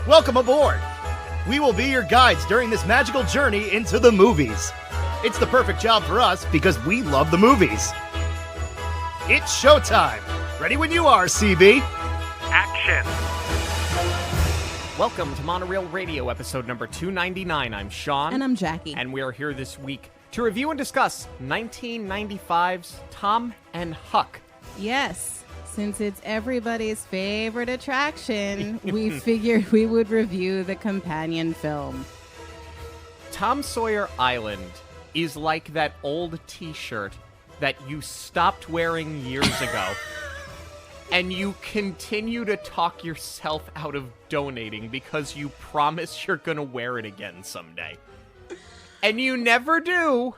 Welcome aboard! We will be your guides during this magical journey into the movies. It's the perfect job for us because we love the movies. It's showtime! Ready when you are, CB! Action! Welcome to Monoreel Radio, episode number 299. I'm Sean. And I'm Jackie. And we are here this week to review and discuss 1995's Tom and Huck. Yes, since it's everybody's favorite attraction, we figured we would review the companion film. Tom Sawyer Island is like that old t-shirt that you stopped wearing years ago. And you continue to talk yourself out of donating because you promise you're going to wear it again someday. And you never do.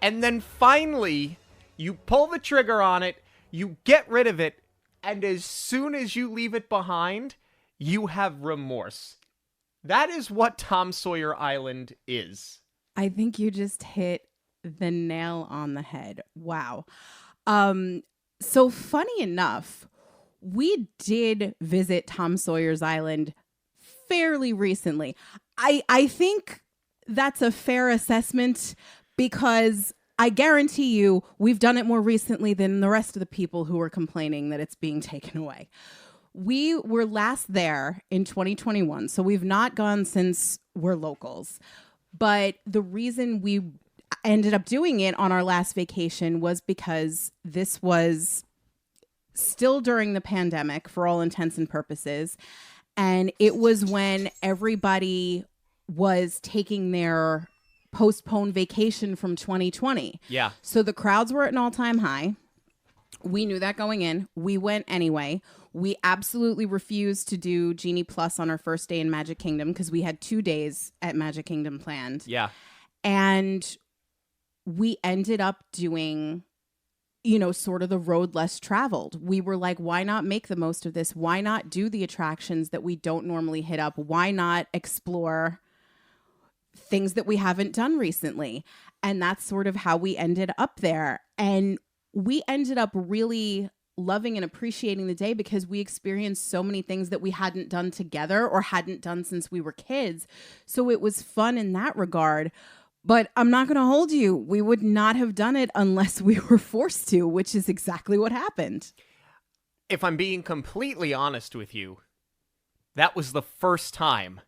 And then finally, you pull the trigger on it, you get rid of it, and as soon as you leave it behind, you have remorse. That is what Tom Sawyer Island is. I think you just hit the nail on the head. Wow. So funny enough, we did visit Tom Sawyer's Island fairly recently. I think that's a fair assessment because I guarantee you we've done it more recently than the rest of the people who are complaining that it's being taken away. We were last there in 2021, so we've not gone since we're locals. But the reason we ended up doing it on our last vacation was because this was still during the pandemic for all intents and purposes. And it was when everybody was taking their postponed vacation from 2020. Yeah. So the crowds were at an all-time high. We knew that going in. We went anyway. We absolutely refused to do Genie Plus on our first day in Magic Kingdom because we had 2 days at Magic Kingdom planned. Yeah. And we ended up doing, sort of the road less traveled. We were like, why not make the most of this? Why not do the attractions that we don't normally hit up? Why not explore things that we haven't done recently? And that's sort of how we ended up there. And we ended up really loving and appreciating the day because we experienced so many things that we hadn't done together or hadn't done since we were kids. So it was fun in that regard. But I'm not going to hold you. We would not have done it unless we were forced to, which is exactly what happened. If I'm being completely honest with you, that was the first time,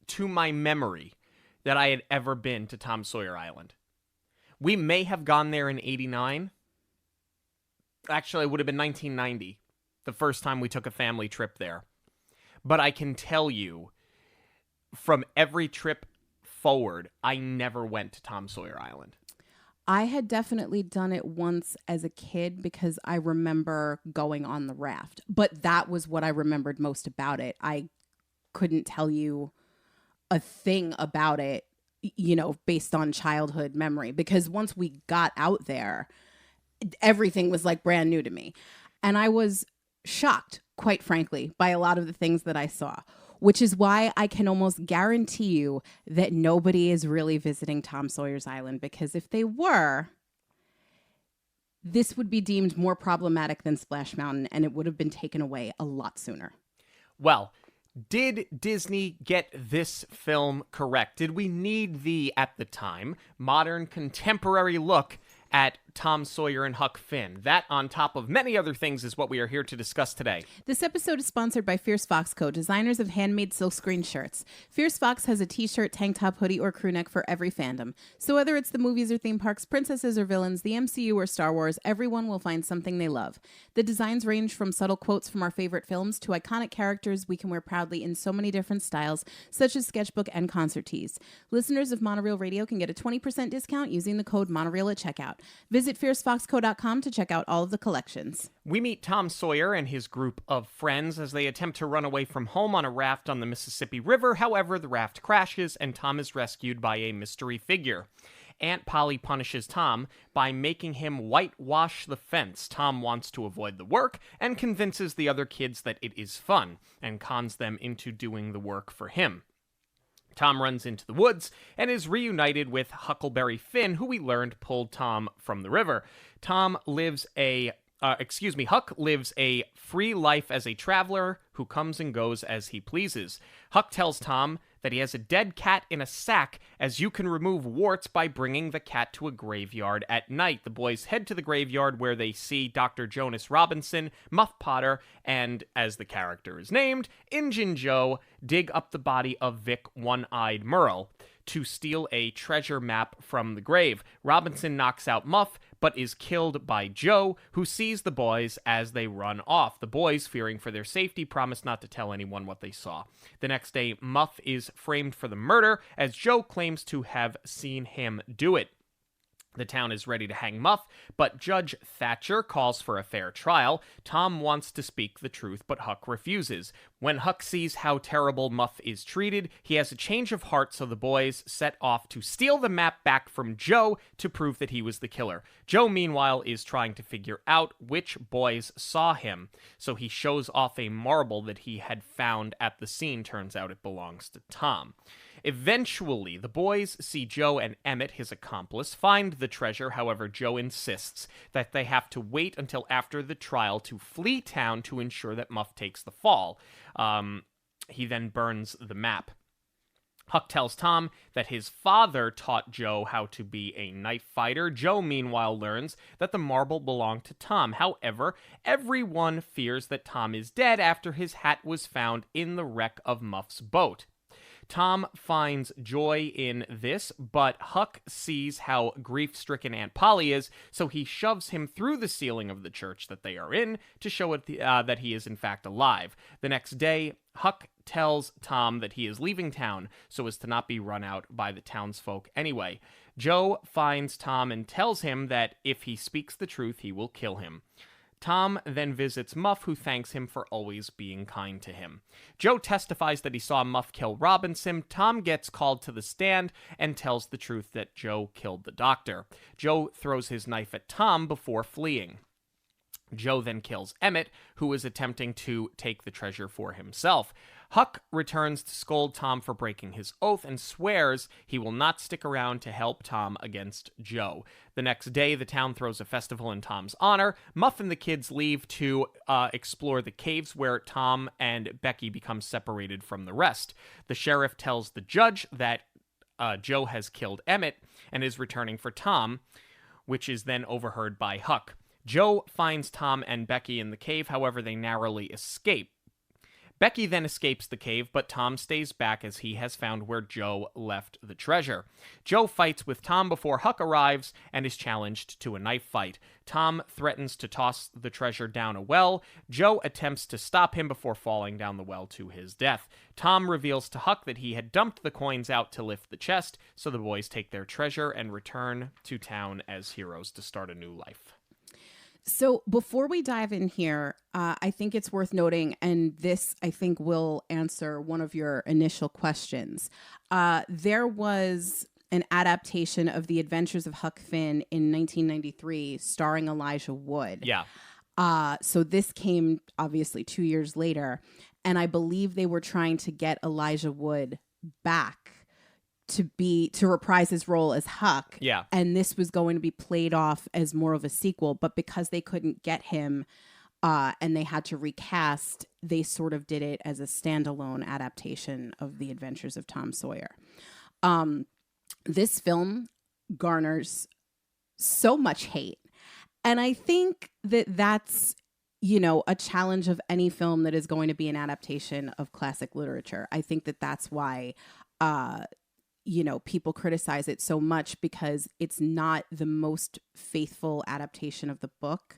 to my memory, that I had ever been to Tom Sawyer Island. We may have gone there in 89. Actually, it would have been 1990, the first time we took a family trip there. But I can tell you, from every trip forward, I never went to Tom Sawyer Island. I had definitely done it once as a kid because I remember going on the raft. But that was what I remembered most about it. I couldn't tell you a thing about it, based on childhood memory. Because once we got out there, everything was like brand new to me. And I was shocked, quite frankly, by a lot of the things that I saw. Which is why I can almost guarantee you that nobody is really visiting Tom Sawyer's Island, because if they were, this would be deemed more problematic than Splash Mountain, and it would have been taken away a lot sooner. Well, did Disney get this film correct? Did we need the, at the time, modern contemporary look at Tom Sawyer and Huck Finn? That, on top of many other things, is what we are here to discuss today. This episode is sponsored by Fierce Fox Co., designers of handmade silkscreen shirts. Fierce Fox has a t-shirt, tank top, hoodie, or crew neck for every fandom. So whether it's the movies or theme parks, princesses or villains, the MCU or Star Wars, everyone will find something they love. The designs range from subtle quotes from our favorite films to iconic characters we can wear proudly in so many different styles, such as sketchbook and concert tees. Listeners of Monoreel Radio can get a 20% discount using the code Monoreel at checkout. Visit fiercefoxco.com to check out all of the collections. We meet Tom Sawyer and his group of friends as they attempt to run away from home on a raft on the Mississippi River. However, the raft crashes and Tom is rescued by a mystery figure. Aunt Polly punishes Tom by making him whitewash the fence. Tom wants to avoid the work and convinces the other kids that it is fun and cons them into doing the work for him. Tom runs into the woods and is reunited with Huckleberry Finn, who we learned pulled Tom from the river. Tom lives a Huck lives a free life as a traveler who comes and goes as he pleases. Huck tells Tom that he has a dead cat in a sack, as you can remove warts by bringing the cat to a graveyard at night. The boys head to the graveyard where they see Dr. Jonas Robinson, Muff Potter, and, as the character is named, Injun Joe, dig up the body of Vic One-Eyed Merle to steal a treasure map from the grave. Robinson knocks out Muff, but is killed by Joe, who sees the boys as they run off. The boys, fearing for their safety, promise not to tell anyone what they saw. The next day, Muff is framed for the murder, as Joe claims to have seen him do it. The town is ready to hang Muff, but Judge Thatcher calls for a fair trial. Tom wants to speak the truth, but Huck refuses. When Huck sees how terrible Muff is treated, he has a change of heart, so the boys set off to steal the map back from Joe to prove that he was the killer. Joe, meanwhile, is trying to figure out which boys saw him, so he shows off a marble that he had found at the scene. Turns out it belongs to Tom. Eventually, the boys see Joe and Emmett, his accomplice, find the treasure. However, Joe insists that they have to wait until after the trial to flee town to ensure that Muff takes the fall. He then burns the map. Huck tells Tom that his father taught Joe how to be a knife fighter. Joe, meanwhile, learns that the marble belonged to Tom. However, everyone fears that Tom is dead after his hat was found in the wreck of Muff's boat. Tom finds joy in this, but Huck sees how grief-stricken Aunt Polly is, so he shoves him through the ceiling of the church that they are in to show it that he is in fact alive. The next day, Huck tells Tom that he is leaving town so as to not be run out by the townsfolk anyway. Joe finds Tom and tells him that if he speaks the truth, he will kill him. Tom then visits Muff, who thanks him for always being kind to him. Joe testifies that he saw Muff kill Robinson. Tom gets called to the stand and tells the truth that Joe killed the doctor. Joe throws his knife at Tom before fleeing. Joe then kills Emmett, who is attempting to take the treasure for himself. Huck returns to scold Tom for breaking his oath and swears he will not stick around to help Tom against Joe. The next day, the town throws a festival in Tom's honor. Muff and the kids leave to explore the caves where Tom and Becky become separated from the rest. The sheriff tells the judge that Joe has killed Emmett and is returning for Tom, which is then overheard by Huck. Joe finds Tom and Becky in the cave, however, they narrowly escape. Becky then escapes the cave, but Tom stays back as he has found where Joe left the treasure. Joe fights with Tom before Huck arrives and is challenged to a knife fight. Tom threatens to toss the treasure down a well. Joe attempts to stop him before falling down the well to his death. Tom reveals to Huck that he had dumped the coins out to lift the chest, so the boys take their treasure and return to town as heroes to start a new life. So before we dive in here, I think it's worth noting, and this, I think, will answer one of your initial questions. There was an adaptation of The Adventures of Huck Finn in 1993 starring Elijah Wood. Yeah. So this came, obviously, 2 years later, and I believe they were trying to get Elijah Wood back to reprise his role as Huck. Yeah. And this was going to be played off as more of a sequel, but because they couldn't get him and they had to recast, they sort of did it as a standalone adaptation of The Adventures of Tom Sawyer. This film garners so much hate. And I think that that's, a challenge of any film that is going to be an adaptation of classic literature. I think that that's why people criticize it so much, because it's not the most faithful adaptation of the book.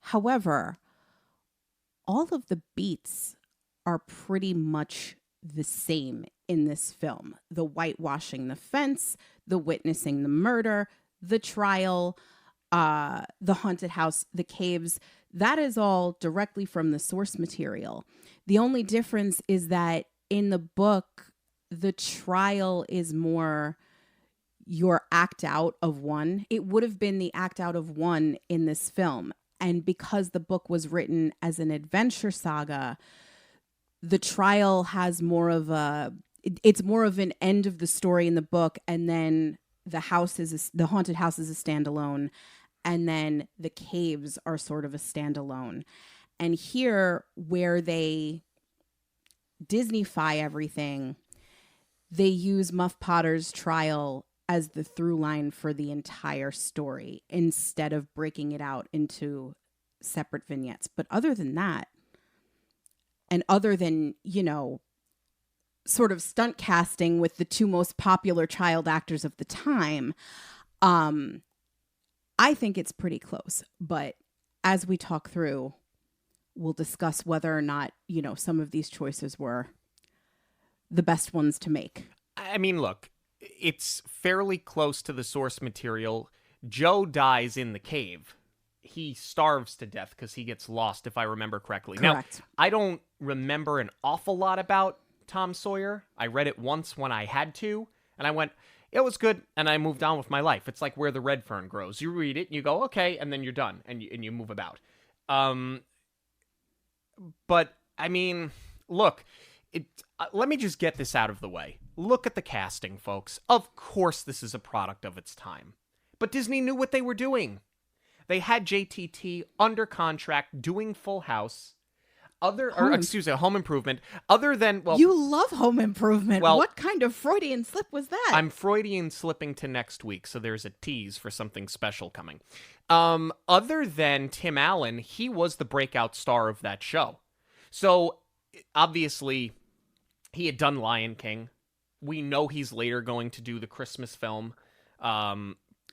However, all of the beats are pretty much the same in this film. The whitewashing the fence, the witnessing the murder, the trial, the haunted house, the caves, that is all directly from the source material. The only difference is that in the book, the trial is more your act out of one. It would have been the act out of one in this film. And because the book was written as an adventure saga, the trial has it's more of an end of the story in the book. And then the haunted house is a standalone. and then the caves are sort of a standalone. And here, where they Disney-fy everything, they use Muff Potter's trial as the through line for the entire story instead of breaking it out into separate vignettes. But other than that, and other than, sort of stunt casting with the two most popular child actors of the time, I think it's pretty close. But as we talk through, we'll discuss whether or not, some of these choices were the best ones to make. I mean, look, it's fairly close to the source material. Joe dies in the cave. He starves to death because he gets lost, if I remember correctly. Correct. Now, I don't remember an awful lot about Tom Sawyer. I read it once when I had to, and I went, it was good, and I moved on with my life. It's like Where the Red Fern Grows. You read it, and you go, okay, and then you're done, and you move about. But, I mean, look, let me just get this out of the way. Look at the casting, folks. Of course this is a product of its time. But Disney knew what they were doing. They had JTT under contract doing Full House. Home Improvement. Other than, well... You love Home Improvement. Well, what kind of Freudian slip was that? I'm Freudian slipping to next week, so there's a tease for something special coming. Other than Tim Allen, he was the breakout star of that show. So, obviously, he had done Lion King. We know he's later going to do the Christmas film.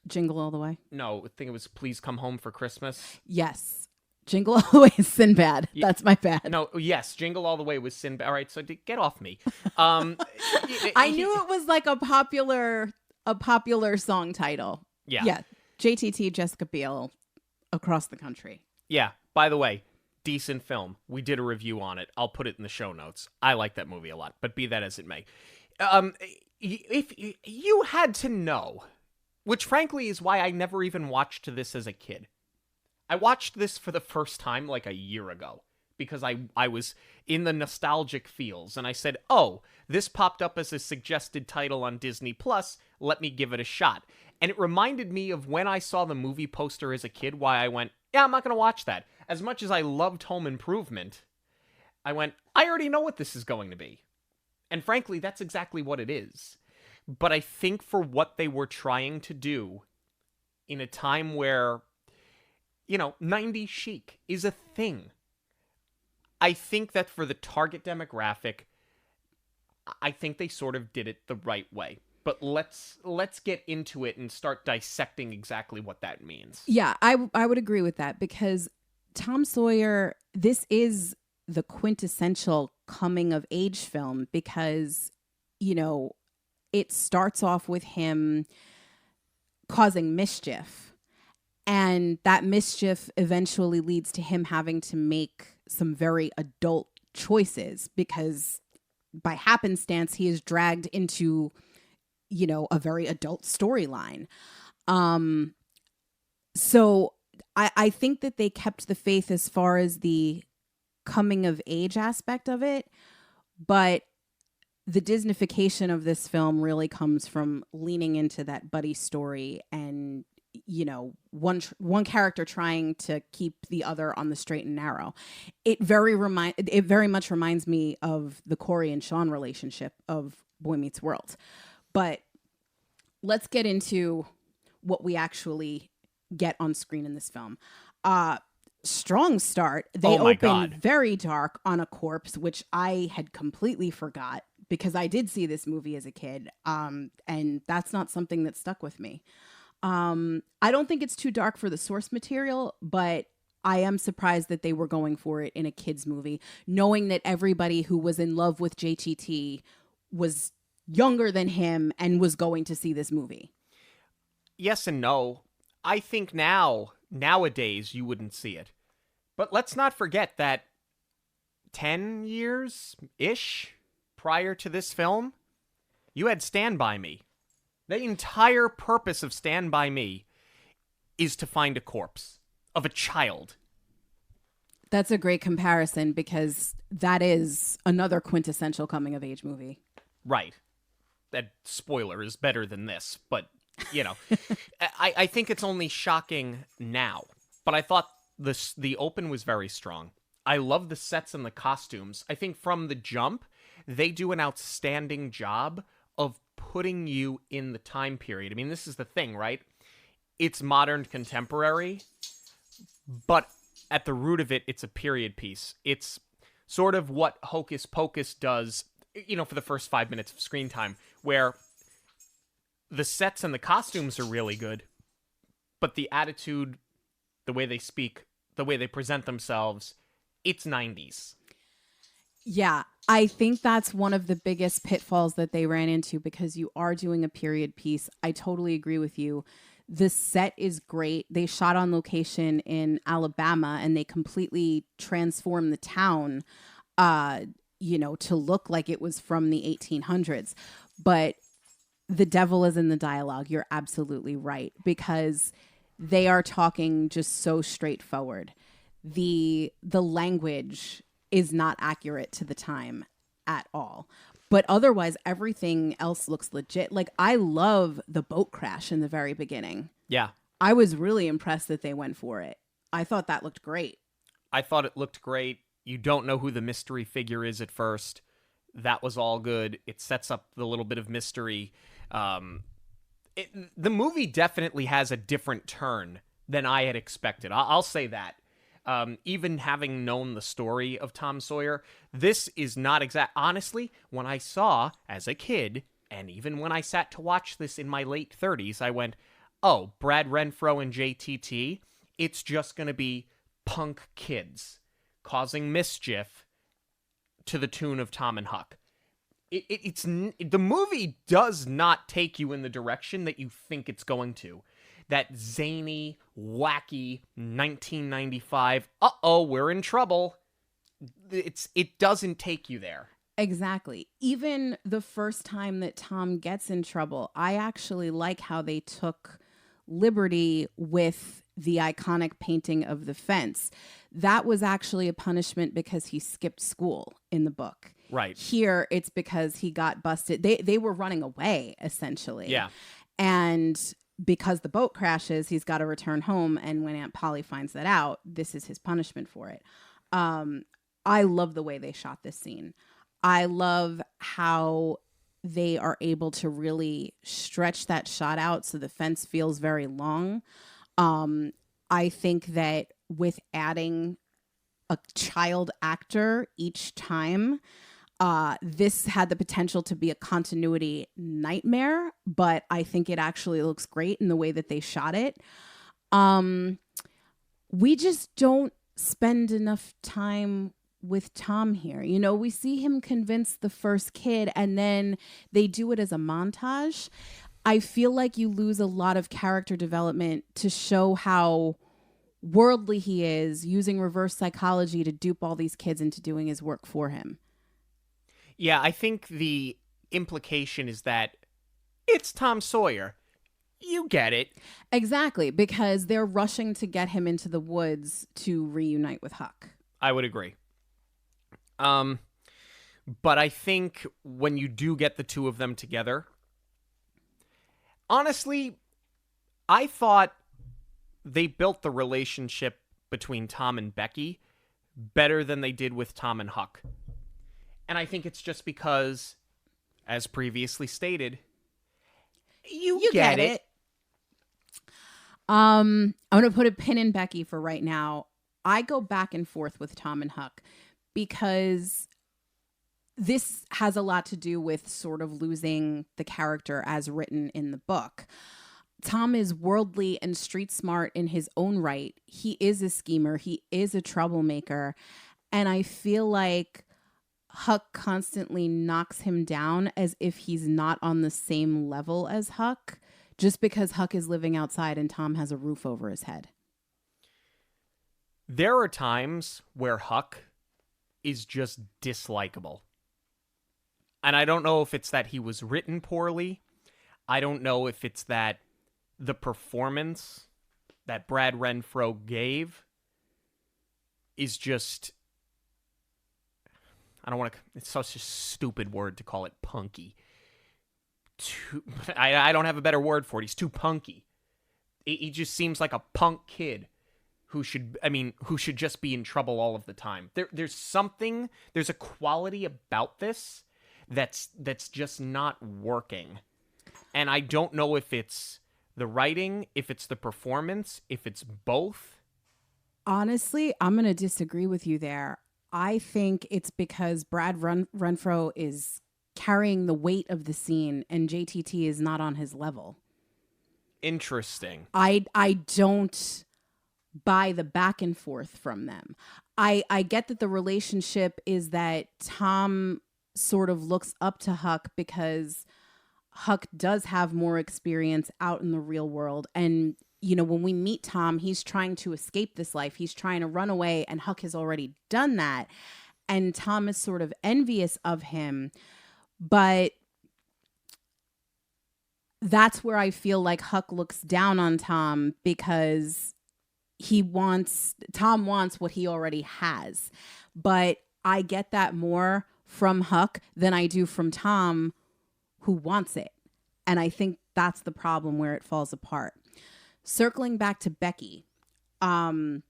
Jingle All the Way? No, I think it was Please Come Home for Christmas. Yes. Jingle All the Way is Sinbad. Yeah. That's my bad. No, yes, Jingle All the Way was Sinbad. All right, so get off me. I knew it was like a popular song title. Yeah. Yeah. JTT, Jessica Biel, across the country. Yeah. By the way, decent film. We did a review on it. I'll put it in the show notes. I like that movie a lot, but be that as it may. If you had to know, which frankly is why I never even watched this as a kid. I watched this for the first time like a year ago because I was in the nostalgic feels and I said, oh, this popped up as a suggested title on Disney Plus. Let me give it a shot. And it reminded me of when I saw the movie poster as a kid, why I went, yeah, I'm not going to watch that. As much as I loved Home Improvement, I went, I already know what this is going to be. And frankly, that's exactly what it is. But I think for what they were trying to do in a time where, 90s chic is a thing. I think that for the target demographic, I think they sort of did it the right way. But let's get into it and start dissecting exactly what that means. Yeah, I would agree with that because Tom Sawyer, this is the quintessential coming of age film because, it starts off with him causing mischief. And that mischief eventually leads to him having to make some very adult choices because by happenstance, he is dragged into, a very adult storyline. So I think that they kept the faith as far as the coming of age aspect of it. But the Disneyfication of this film really comes from leaning into that buddy story and, one character trying to keep the other on the straight and narrow. It very much reminds me of the Corey and Sean relationship of Boy Meets World. But let's get into what we actually get on screen in this film. Strong start. They open very dark on a corpse, which I had completely forgot because I did see this movie as a kid. And that's not something that stuck with me. I don't think it's too dark for the source material, but I am surprised that they were going for it in a kid's movie, knowing that everybody who was in love with JTT was younger than him and was going to see this movie. Yes and no. I think nowadays you wouldn't see it. But let's not forget that 10 years-ish prior to this film, you had Stand By Me. The entire purpose of Stand By Me is to find a corpse of a child. That's a great comparison because that is another quintessential coming-of-age movie. Right. That spoiler is better than this, but you know, I think it's only shocking now, but I thought the open was very strong. I love the sets and the costumes. I think from the jump, they do an outstanding job of putting you in the time period. I mean, this is the thing, right? It's modern contemporary, but at the root of it, it's a period piece. It's sort of what Hocus Pocus does, for the first 5 minutes of screen time, where the sets and the costumes are really good, but the attitude, the way they speak, the way they present themselves, it's 90s. Yeah, I think that's one of the biggest pitfalls that they ran into because you are doing a period piece. I totally agree with you. The set is great. They shot on location in Alabama and they completely transformed the town, to look like it was from the 1800s. But the devil is in the dialogue. You're absolutely right, because they are talking just so straightforward. The language is not accurate to the time at all. But otherwise, everything else looks legit. Like, I love the boat crash in the very beginning. Yeah. I was really impressed that they went for it. I thought that looked great. I thought it looked great. You don't know who the mystery figure is at first. That was all good. It sets up the little bit of mystery. The movie definitely has a different turn than I had expected. I'll say that. Even having known the story of Tom Sawyer, this is not exact. Honestly, when I saw as a kid, and even when I sat to watch this in my late 30s, I went, oh, Brad Renfro and JTT, it's just going to be punk kids causing mischief to the tune of Tom and Huck. The movie does not take you in the direction that you think it's going to. That zany, wacky 1995, we're in trouble. It doesn't take you there. Exactly. Even the first time that Tom gets in trouble, I actually like how they took liberty with the iconic painting of the fence. That was actually a punishment because he skipped school in the book. Right. Here, it's because he got busted. They were running away, essentially. Yeah. And because the boat crashes, he's got to return home. And when Aunt Polly finds that out, this is his punishment for it. I love the way they shot this scene. I love how they are able to really stretch that shot out so the fence feels very long. I think that with adding a child actor each time, this had the potential to be a continuity nightmare, but I think it actually looks great in the way that they shot it. We just don't spend enough time with Tom here. We see him convince the first kid and then they do it as a montage. I feel like you lose a lot of character development to show how worldly he is, using reverse psychology to dupe all these kids into doing his work for him. Yeah, I think the implication is that it's Tom Sawyer. You get it. Exactly, because they're rushing to get him into the woods to reunite with Huck. I would agree. But I think when you do get the two of them together, honestly, I thought they built the relationship between Tom and Becky better than they did with Tom and Huck. And I think it's just because, as previously stated, you get it. I'm going to put a pin in Becky for right now. I go back and forth with Tom and Huck because this has a lot to do with sort of losing the character as written in the book. Tom is worldly and street smart in his own right. He is a schemer. He is a troublemaker. And I feel like Huck constantly knocks him down as if he's not on the same level as Huck, just because Huck is living outside and Tom has a roof over his head. There are times where Huck is just dislikable. And I don't know if it's that he was written poorly. I don't know if it's that the performance that Brad Renfro gave is just... I don't want to... It's such a stupid word to call it punky. too... I don't have a better word for it. He's too punky. He just seems like a punk kid who should just be in trouble all of the time. There's a quality about this that's just not working. And I don't know if it's the writing, if it's the performance, if it's both. Honestly, I'm going to disagree with you there. I think it's because Brad Renfro is carrying the weight of the scene and JTT is not on his level. Interesting. I don't buy the back and forth from them. I get that the relationship is that Tom sort of looks up to Huck because Huck does have more experience out in the real world. And, you know, when we meet Tom, he's trying to escape this life. He's trying to run away, and Huck has already done that. And Tom is sort of envious of him. But that's where I feel like Huck looks down on Tom because Tom wants what he already has. But I get that more from Huck than I do from Tom, who wants it. And I think that's the problem where it falls apart. Circling back to Becky, I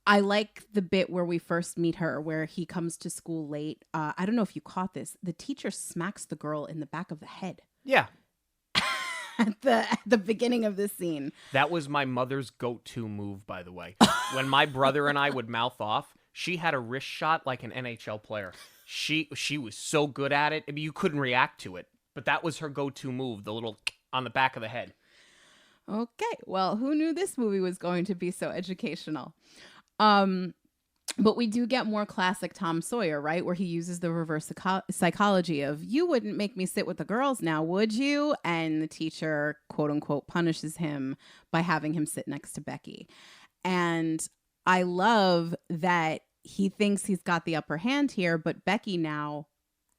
like the bit where we first meet her, where he comes to school late. I don't know if you caught this. The teacher smacks the girl in the back of the head. Yeah. At the beginning of this scene. That was my mother's go-to move, by the way. When my brother and I would mouth off, she had a wrist shot like an NHL player. She was so good at it. I mean, you couldn't react to it. But that was her go-to move, the little on the back of the head. Okay. Well, who knew this movie was going to be so educational? But we do get more classic Tom Sawyer, right? Where he uses the reverse psychology of, you wouldn't make me sit with the girls now, would you? And the teacher, quote unquote, punishes him by having him sit next to Becky. And I love that he thinks he's got the upper hand here, but Becky now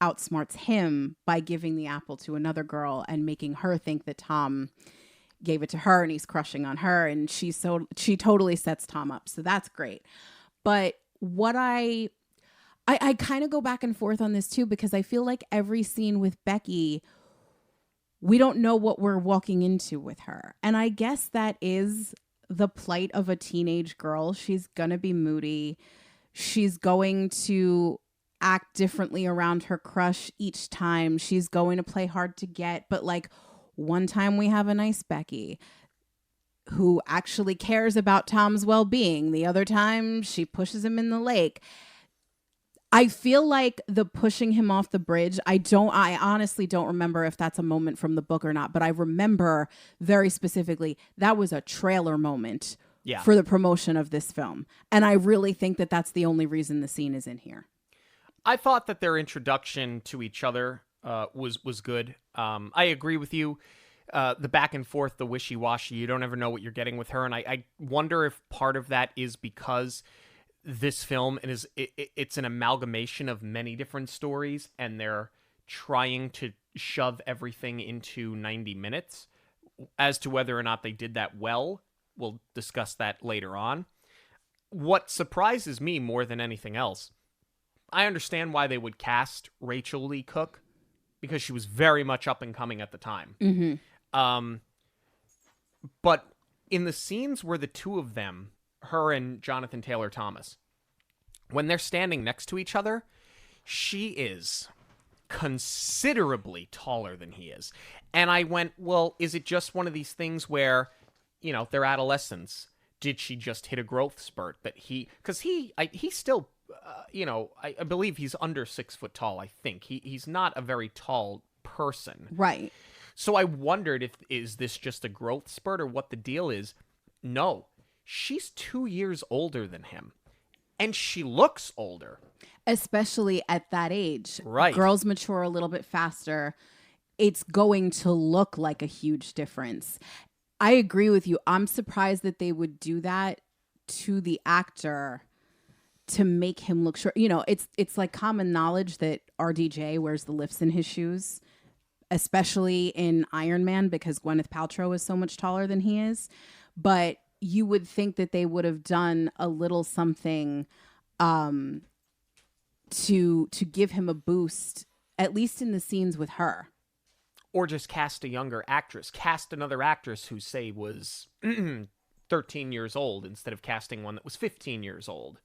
outsmarts him by giving the apple to another girl and making her think that Tom gave it to her and he's crushing on her. And she totally sets Tom up. So that's great. But what I kind of go back and forth on this too, because I feel like every scene with Becky, we don't know what we're walking into with her. And I guess that is the plight of a teenage girl. She's going to be moody. She's going to act differently around her crush each time. She's going to play hard to get. But like one time we have a nice Becky who actually cares about Tom's well-being. The other time she pushes him in the lake. I feel like the pushing him off the bridge, I honestly don't remember if that's a moment from the book or not, but I remember very specifically that was a trailer moment for the promotion of this film. And I really think that that's the only reason the scene is in here. I thought that their introduction to each other was good. I agree with you. The back and forth, the wishy-washy, you don't ever know what you're getting with her. And I wonder if part of that is because this film it's an amalgamation of many different stories, and they're trying to shove everything into 90 minutes. As to whether or not they did that well, we'll discuss that later on. What surprises me more than anything else, I understand why they would cast Rachel Lee Cook, because she was very much up and coming at the time. Mm-hmm. But in the scenes where the two of them, her and Jonathan Taylor Thomas, when they're standing next to each other, she is considerably taller than he is. And I went, well, is it just one of these things where, you know, they're adolescents? Did she just hit a growth spurt? But because he's still, I believe he's under 6 foot tall. I think he's not a very tall person. Right. So I wondered is this just a growth spurt or what the deal is? No, she's 2 years older than him. And she looks older. Especially at that age. Right. Girls mature a little bit faster. It's going to look like a huge difference. I agree with you. I'm surprised that they would do that to the actor to make him look short. You know, it's like common knowledge that RDJ wears the lifts in his shoes, especially in Iron Man, because Gwyneth Paltrow is so much taller than he is. But you would think that they would have done a little something to give him a boost, at least in the scenes with her. Or just cast a younger actress. Cast another actress who, say, was 13 years old instead of casting one that was 15 years old.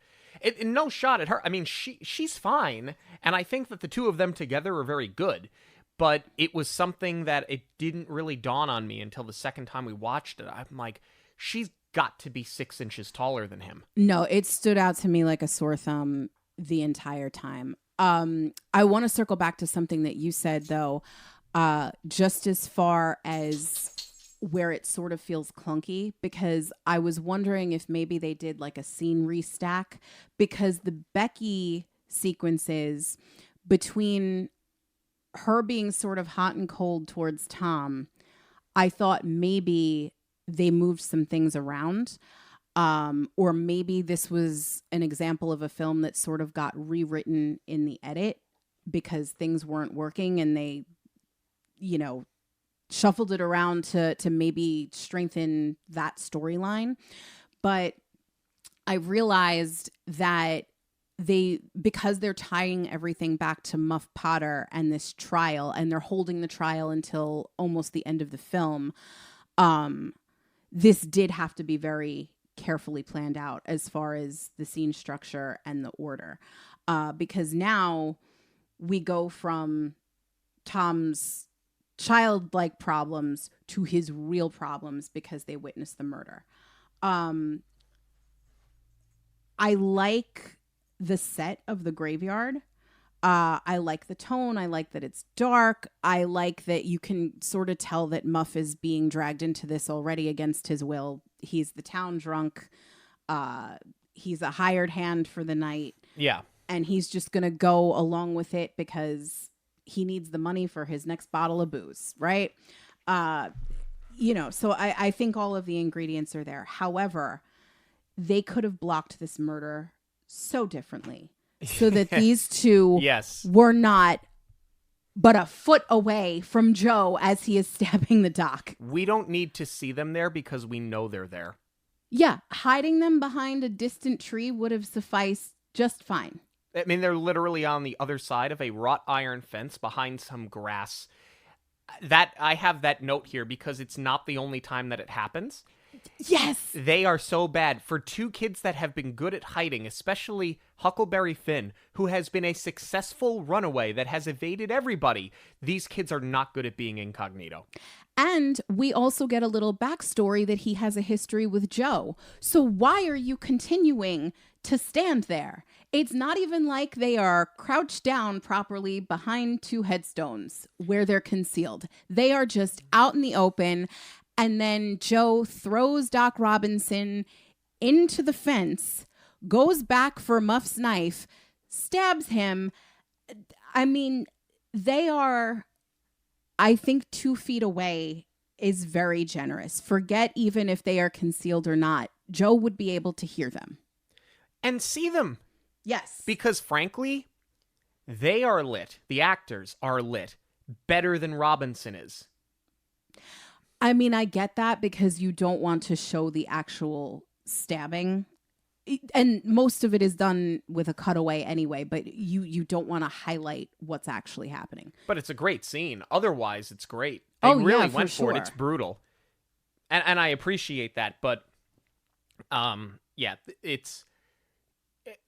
No shot at her. I mean, she's fine, and I think that the two of them together are very good. But it was something that it didn't really dawn on me until the second time we watched it. I'm like, she's got to be 6 inches taller than him. No, it stood out to me like a sore thumb the entire time. I want to circle back to something that you said, though. Just as far as where it sort of feels clunky, because I was wondering if maybe they did like a scene restack, because the Becky sequences between her being sort of hot and cold towards Tom, I thought maybe they moved some things around. Or maybe this was an example of a film that sort of got rewritten in the edit because things weren't working and they, shuffled it around to maybe strengthen that storyline. But I realized that because they're tying everything back to Muff Potter and this trial, and they're holding the trial until almost the end of the film, this did have to be very carefully planned out as far as the scene structure and the order. Because now we go from Tom's childlike problems to his real problems because they witnessed the murder. I like the set of the graveyard. I like the tone. I like that it's dark. I like that you can sort of tell that Muff is being dragged into this already against his will. He's the town drunk. He's a hired hand for the night. Yeah. And he's just going to go along with it because he needs the money for his next bottle of booze, right? So I think all of the ingredients are there. However, they could have blocked this murder so differently so that these two were not but a foot away from Joe as he is stabbing the doc. We don't need to see them there because we know they're there. Yeah, hiding them behind a distant tree would have sufficed just fine. I mean, they're literally on the other side of a wrought iron fence behind some grass. That I have that note here because it's not the only time that it happens. Yes! They are so bad. For two kids that have been good at hiding, especially Huckleberry Finn, who has been a successful runaway that has evaded everybody, these kids are not good at being incognito. And we also get a little backstory that he has a history with Joe. So why are you continuing to stand there? It's not even like they are crouched down properly behind two headstones where they're concealed. They are just out in the open. And then Joe throws Doc Robinson into the fence, goes back for Muff's knife, stabs him. I mean, they are, I think 2 feet away is very generous. Forget even if they are concealed or not. Joe would be able to hear them. And see them. Yes. Because frankly, they are lit. The actors are lit better than Robinson is. I mean, I get that because you don't want to show the actual stabbing. And most of it is done with a cutaway anyway, but you don't want to highlight what's actually happening. But it's a great scene. Otherwise, it's great. They really went for it. It's brutal. And I appreciate that. But,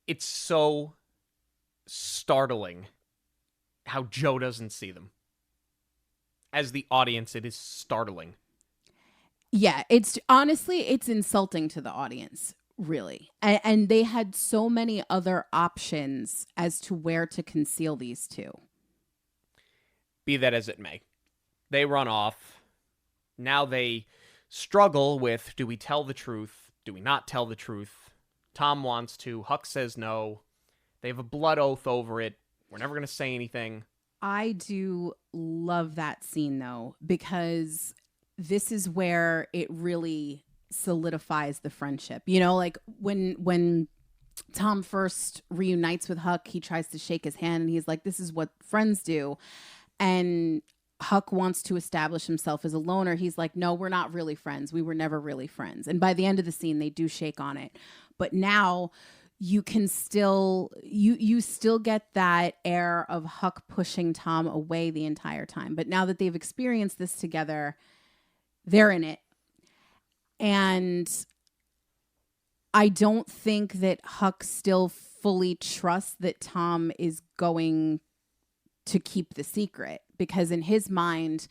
it's so startling how Joe doesn't see them. As the audience, it is startling. Yeah, it's insulting to the audience, really. And they had so many other options as to where to conceal these two. Be that as it may. They run off. Now they struggle with, do we tell the truth? Do we not tell the truth? Tom wants to. Huck says no. They have a blood oath over it. We're never going to say anything. I do love that scene, though, because this is where it really solidifies the friendship. You know, like when Tom first reunites with Huck, he tries to shake his hand and he's like, this is what friends do. And Huck wants to establish himself as a loner. He's like, no, we're not really friends. We were never really friends. And by the end of the scene, they do shake on it. But now you can still you still get that air of Huck pushing Tom away the entire time. But now that they've experienced this together, they're in it. And I don't think that Huck still fully trusts that Tom is going to keep the secret, because in his mind,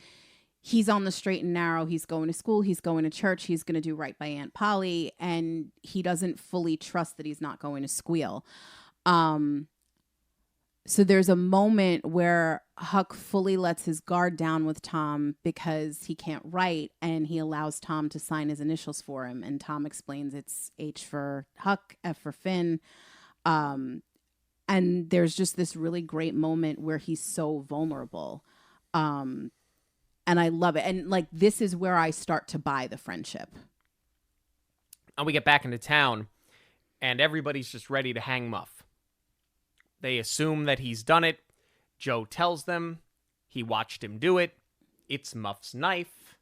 he's on the straight and narrow. He's going to school. He's going to church. He's going to do right by Aunt Polly. And he doesn't fully trust that he's not going to squeal. So there's a moment where Huck fully lets his guard down with Tom because he can't write, and he allows Tom to sign his initials for him. And Tom explains it's H for Huck, F for Finn. And there's just this really great moment where he's so vulnerable. And I love it. And like, this is where I start to buy the friendship. And we get back into town, and everybody's just ready to hang Muff. They assume that he's done it. Joe tells them he watched him do it. It's Muff's knife.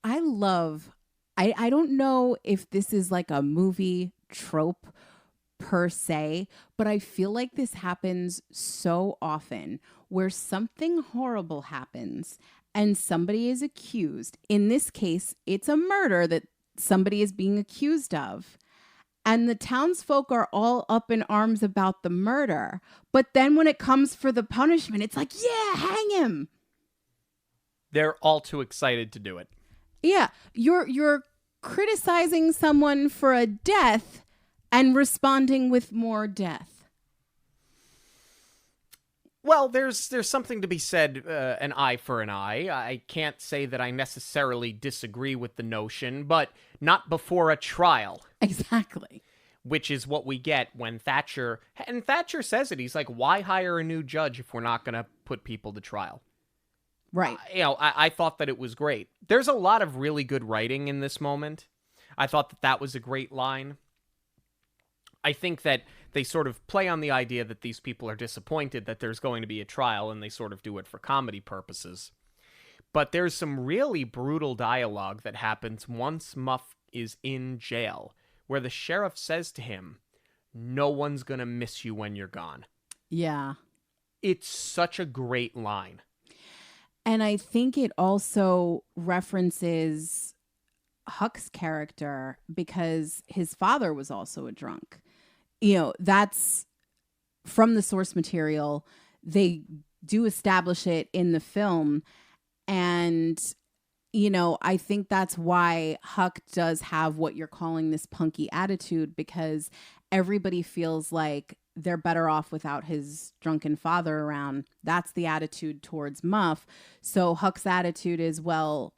I don't know if this is like a movie trope per se, but I feel like this happens so often where something horrible happens and somebody is accused. In this case, it's a murder that somebody is being accused of. And the townsfolk are all up in arms about the murder. But then when it comes for the punishment, it's like, yeah, hang him. They're all too excited to do it. Yeah, you're criticizing someone for a death and responding with more death. Well, there's something to be said, an eye for an eye. I can't say that I necessarily disagree with the notion, but not before a trial. Exactly. Which is what we get when Thatcher says it. He's like, why hire a new judge if we're not going to put people to trial? Right. I thought that it was great. There's a lot of really good writing in this moment. I thought that was a great line. I think that they sort of play on the idea that these people are disappointed that there's going to be a trial, and they sort of do it for comedy purposes. But there's some really brutal dialogue that happens once Muff is in jail, where the sheriff says to him, no one's going to miss you when you're gone. Yeah. It's such a great line. And I think it also references Huck's character because his father was also a drunk. That's from the source material. They do establish it in the film. And, I think that's why Huck does have what you're calling this punky attitude, because everybody feels like they're better off without his drunken father around. That's the attitude towards Muff. So Huck's attitude is, well,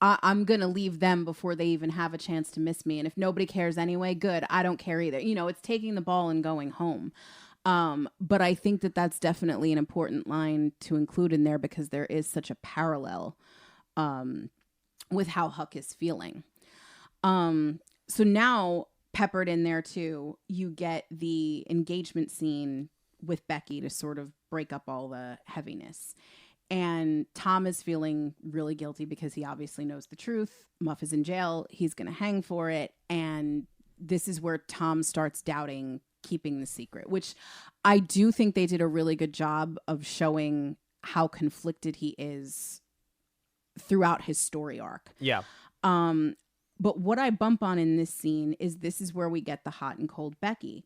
I'm going to leave them before they even have a chance to miss me. And if nobody cares anyway, good. I don't care either. It's taking the ball and going home. But I think that that's definitely an important line to include in there because there is such a parallel with how Huck is feeling. So now, peppered in there too, you get the engagement scene with Becky to sort of break up all the heaviness. And Tom is feeling really guilty because he obviously knows the truth. Muff is in jail. He's going to hang for it. And this is where Tom starts doubting keeping the secret, which I do think they did a really good job of showing how conflicted he is throughout his story arc. Yeah. But what I bump on in this scene is this is where we get the hot and cold Becky.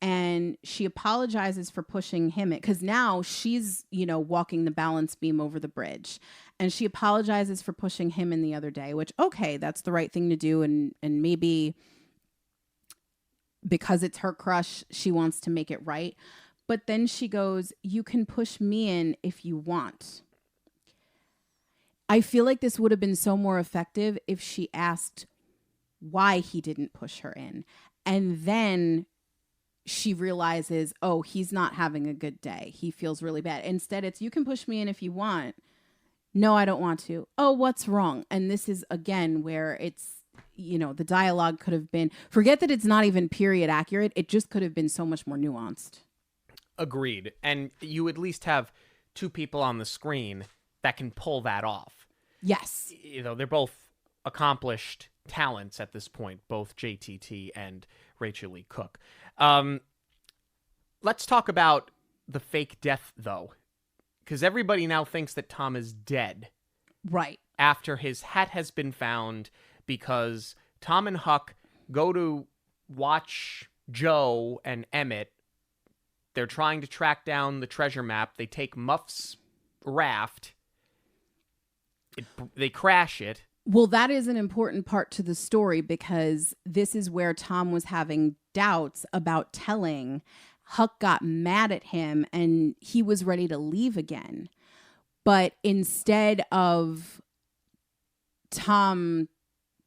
And she apologizes for pushing him because now she's, walking the balance beam over the bridge. And she apologizes for pushing him in the other day, which, okay, that's the right thing to do. And maybe because it's her crush, she wants to make it right. But then she goes, you can push me in if you want. I feel like this would have been so more effective if she asked why he didn't push her in. And then she realizes, oh, he's not having a good day. He feels really bad. Instead, it's, you can push me in if you want. No, I don't want to. Oh, what's wrong? And this is, again, where it's, the dialogue could have been, forget that it's not even period accurate. It just could have been so much more nuanced. Agreed. And you at least have two people on the screen that can pull that off. Yes. They're both accomplished talents at this point, both JTT and Rachel Lee Cook. Let's talk about the fake death, though, because everybody now thinks that Tom is dead. Right. After his hat has been found, because Tom and Huck go to watch Joe and Emmett. They're trying to track down the treasure map. They take Muff's raft. They crash it. Well, that is an important part to the story because this is where Tom was having doubts about telling. Huck got mad at him and he was ready to leave again. But instead of Tom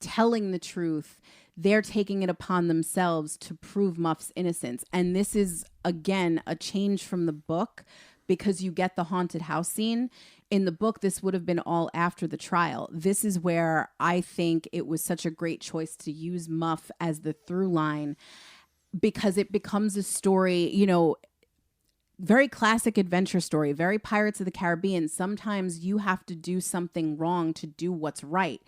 telling the truth, they're taking it upon themselves to prove Muff's innocence. And this is, again, a change from the book because you get the haunted house scene. In the book, this would have been all after the trial. This is where I think it was such a great choice to use Muff as the through line because it becomes a story, you know, very classic adventure story, very Pirates of the Caribbean. Sometimes you have to do something wrong to do what's right.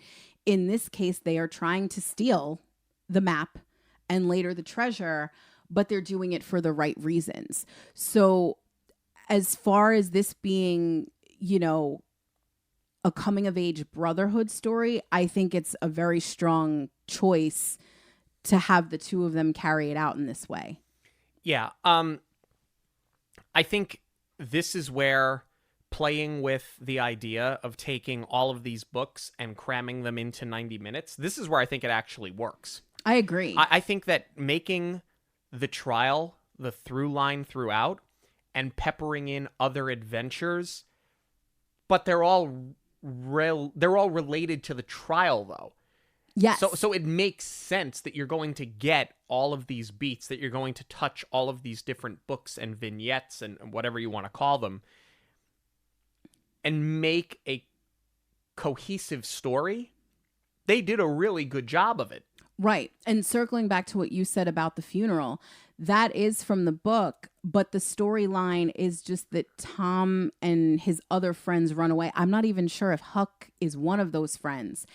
In this case, they are trying to steal the map and later the treasure, but they're doing it for the right reasons. So as far as this being, you know, a coming of age brotherhood story, I think it's a very strong choice to have the two of them carry it out in this way. Yeah. I think this is where playing with the idea of taking all of these books and cramming them into 90 minutes, this is where I think it actually works. I agree. I think that making the trial the through line throughout and peppering in other adventures, but they're all related to the trial, though. Yes. So it makes sense that you're going to get all of these beats, that you're going to touch all of these different books and vignettes and whatever you want to call them, and make a cohesive story. They did a really good job of it. Right. And circling back to what you said about the funeral, that is from the book, but the storyline is just that Tom and his other friends run away. I'm not even sure if Huck is one of those friends.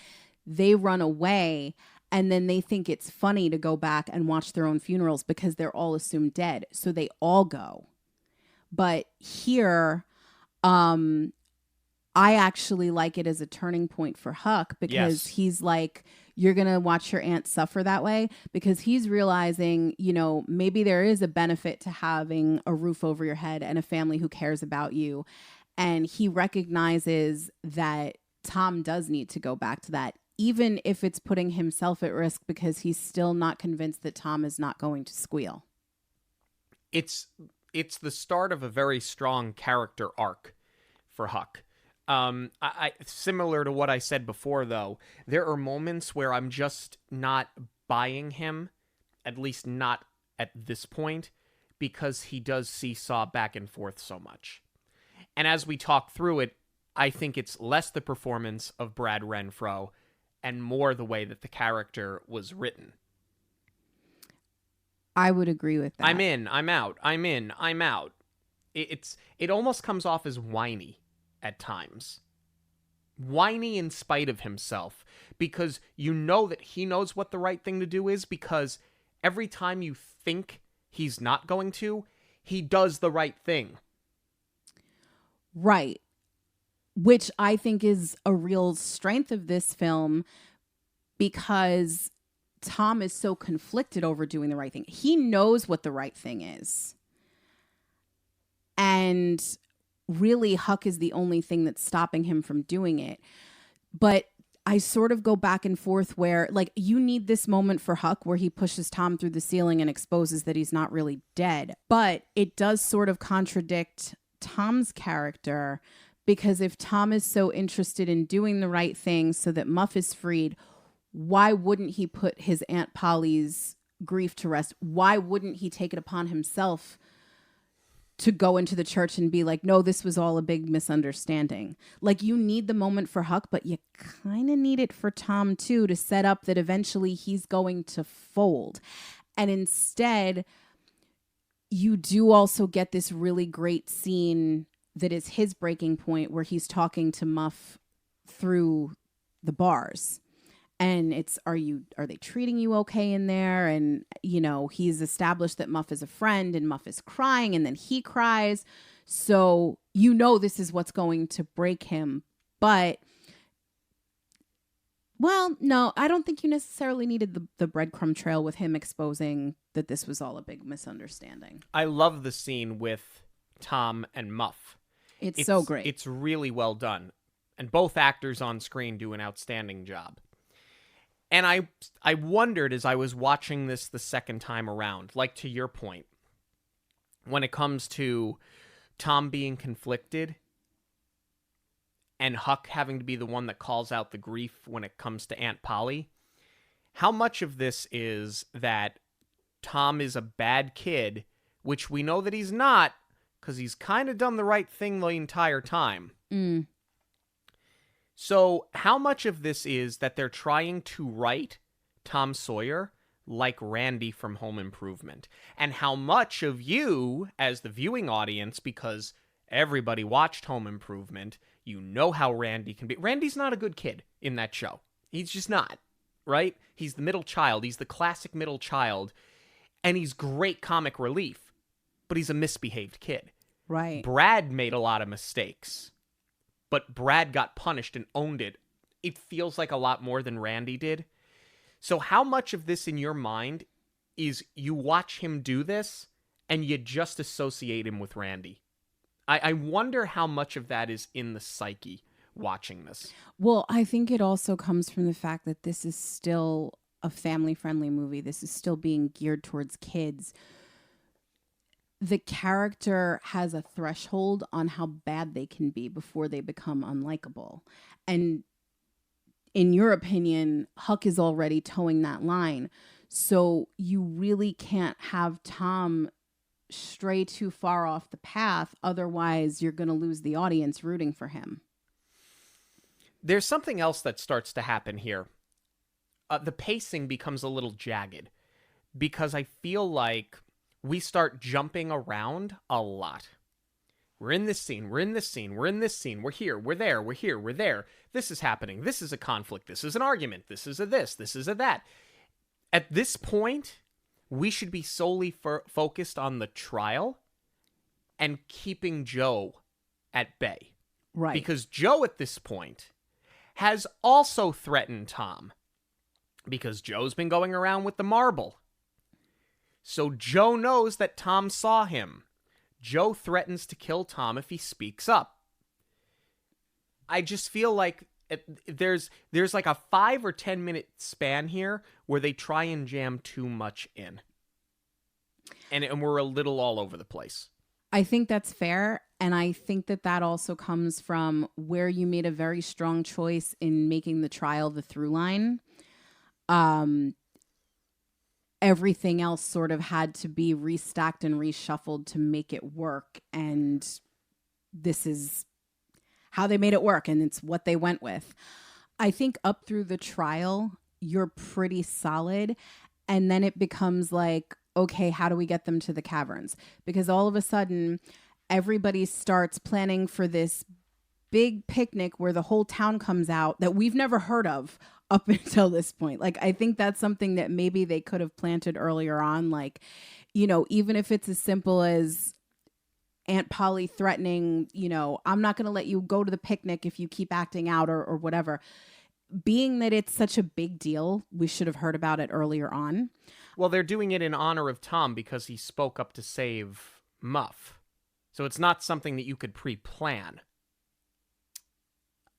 They run away and then they think it's funny to go back and watch their own funerals because they're all assumed dead. So they all go. But here, I actually like it as a turning point for Huck because he's like, you're going to watch your aunt suffer that way, because he's realizing, you know, maybe there is a benefit to having a roof over your head and a family who cares about you. And he recognizes that Tom does need to go back to that, even if it's putting himself at risk, because he's still not convinced that Tom is not going to squeal. It's the start of a very strong character arc for Huck. I similar to what I said before, though, there are moments where I'm just not buying him, at least not at this point, because he does seesaw back and forth so much. And as we talk through it, I think it's less the performance of Brad Renfro and more the way that the character was written. I would agree with that. I'm in, I'm out, I'm in, I'm out. It almost comes off as whiny at times. Whiny in spite of himself, because you know that he knows what the right thing to do is, because every time you think he's not going to, he does the right thing. Right. Which I think is a real strength of this film, because Tom is so conflicted over doing the right thing. He knows what the right thing is. And really, Huck is the only thing that's stopping him from doing it. But I sort of go back and forth where, like, you need this moment for Huck where he pushes Tom through the ceiling and exposes that he's not really dead. But it does sort of contradict Tom's character, because if Tom is so interested in doing the right thing so that Muff is freed, why wouldn't he put his Aunt Polly's grief to rest? Why wouldn't he take it upon himself to go into the church and be like, no, this was all a big misunderstanding? Like, you need the moment for Huck, but you kind of need it for Tom too, to set up that eventually he's going to fold. And instead, you do also get this really great scene that is his breaking point, where he's talking to Muff through the bars. And it's, are they treating you okay in there? And, he's established that Muff is a friend and Muff is crying and then he cries. So, this is what's going to break him. But, well, no, I don't think you necessarily needed the breadcrumb trail with him exposing that this was all a big misunderstanding. I love the scene with Tom and Muff. It's so great. It's really well done. And both actors on screen do an outstanding job. And I wondered as I was watching this the second time around, like to your point, when it comes to Tom being conflicted and Huck having to be the one that calls out the grief when it comes to Aunt Polly, how much of this is that Tom is a bad kid, which we know that he's not, because he's kind of done the right thing the entire time. Mm. So how much of this is that they're trying to write Tom Sawyer like Randy from Home Improvement? And how much of you, as the viewing audience, because everybody watched Home Improvement, you know how Randy can be. Randy's not a good kid in that show. He's just not, right? He's the middle child. He's the classic middle child. And he's great comic relief, but he's a misbehaved kid. Right. Brad made a lot of mistakes, but Brad got punished and owned it. It feels like a lot more than Randy did. So how much of this in your mind is you watch him do this and you just associate him with Randy? I wonder how much of that is in the psyche watching this. Well, I think it also comes from the fact that this is still a family-friendly movie. This is still being geared towards kids. The character has a threshold on how bad they can be before they become unlikable. And in your opinion, Huck is already towing that line. So you really can't have Tom stray too far off the path. Otherwise, you're going to lose the audience rooting for him. There's something else that starts to happen here. The pacing becomes a little jagged because I feel like we start jumping around a lot. We're in this scene, we're in this scene, we're in this scene, we're here, we're there, we're here, we're there. This is happening, this is a conflict, this is an argument, this is a this is a that. At this point, we should be solely focused on the trial and keeping Joe at bay. Right. Because Joe at this point has also threatened Tom. Because Joe's been going around with the marble. So Joe knows that Tom saw him. Joe threatens to kill Tom if he speaks up. I just feel like there's like a 5 or 10 minute span here where they try and jam too much in. And we're a little all over the place. I think that's fair. And I think that also comes from where you made a very strong choice in making the trial the through line. Everything else sort of had to be restacked and reshuffled to make it work. And this is how they made it work. And it's what they went with. I think up through the trial, you're pretty solid. And then it becomes like, okay, how do we get them to the caverns? Because all of a sudden, everybody starts planning for this big picnic where the whole town comes out that we've never heard of up until this point. Like, I think that's something that maybe they could have planted earlier on. Like, even if it's as simple as Aunt Polly threatening, I'm not going to let you go to the picnic if you keep acting out or whatever. Being that it's such a big deal, we should have heard about it earlier on. Well, they're doing it in honor of Tom because he spoke up to save Muff. So it's not something that you could pre-plan.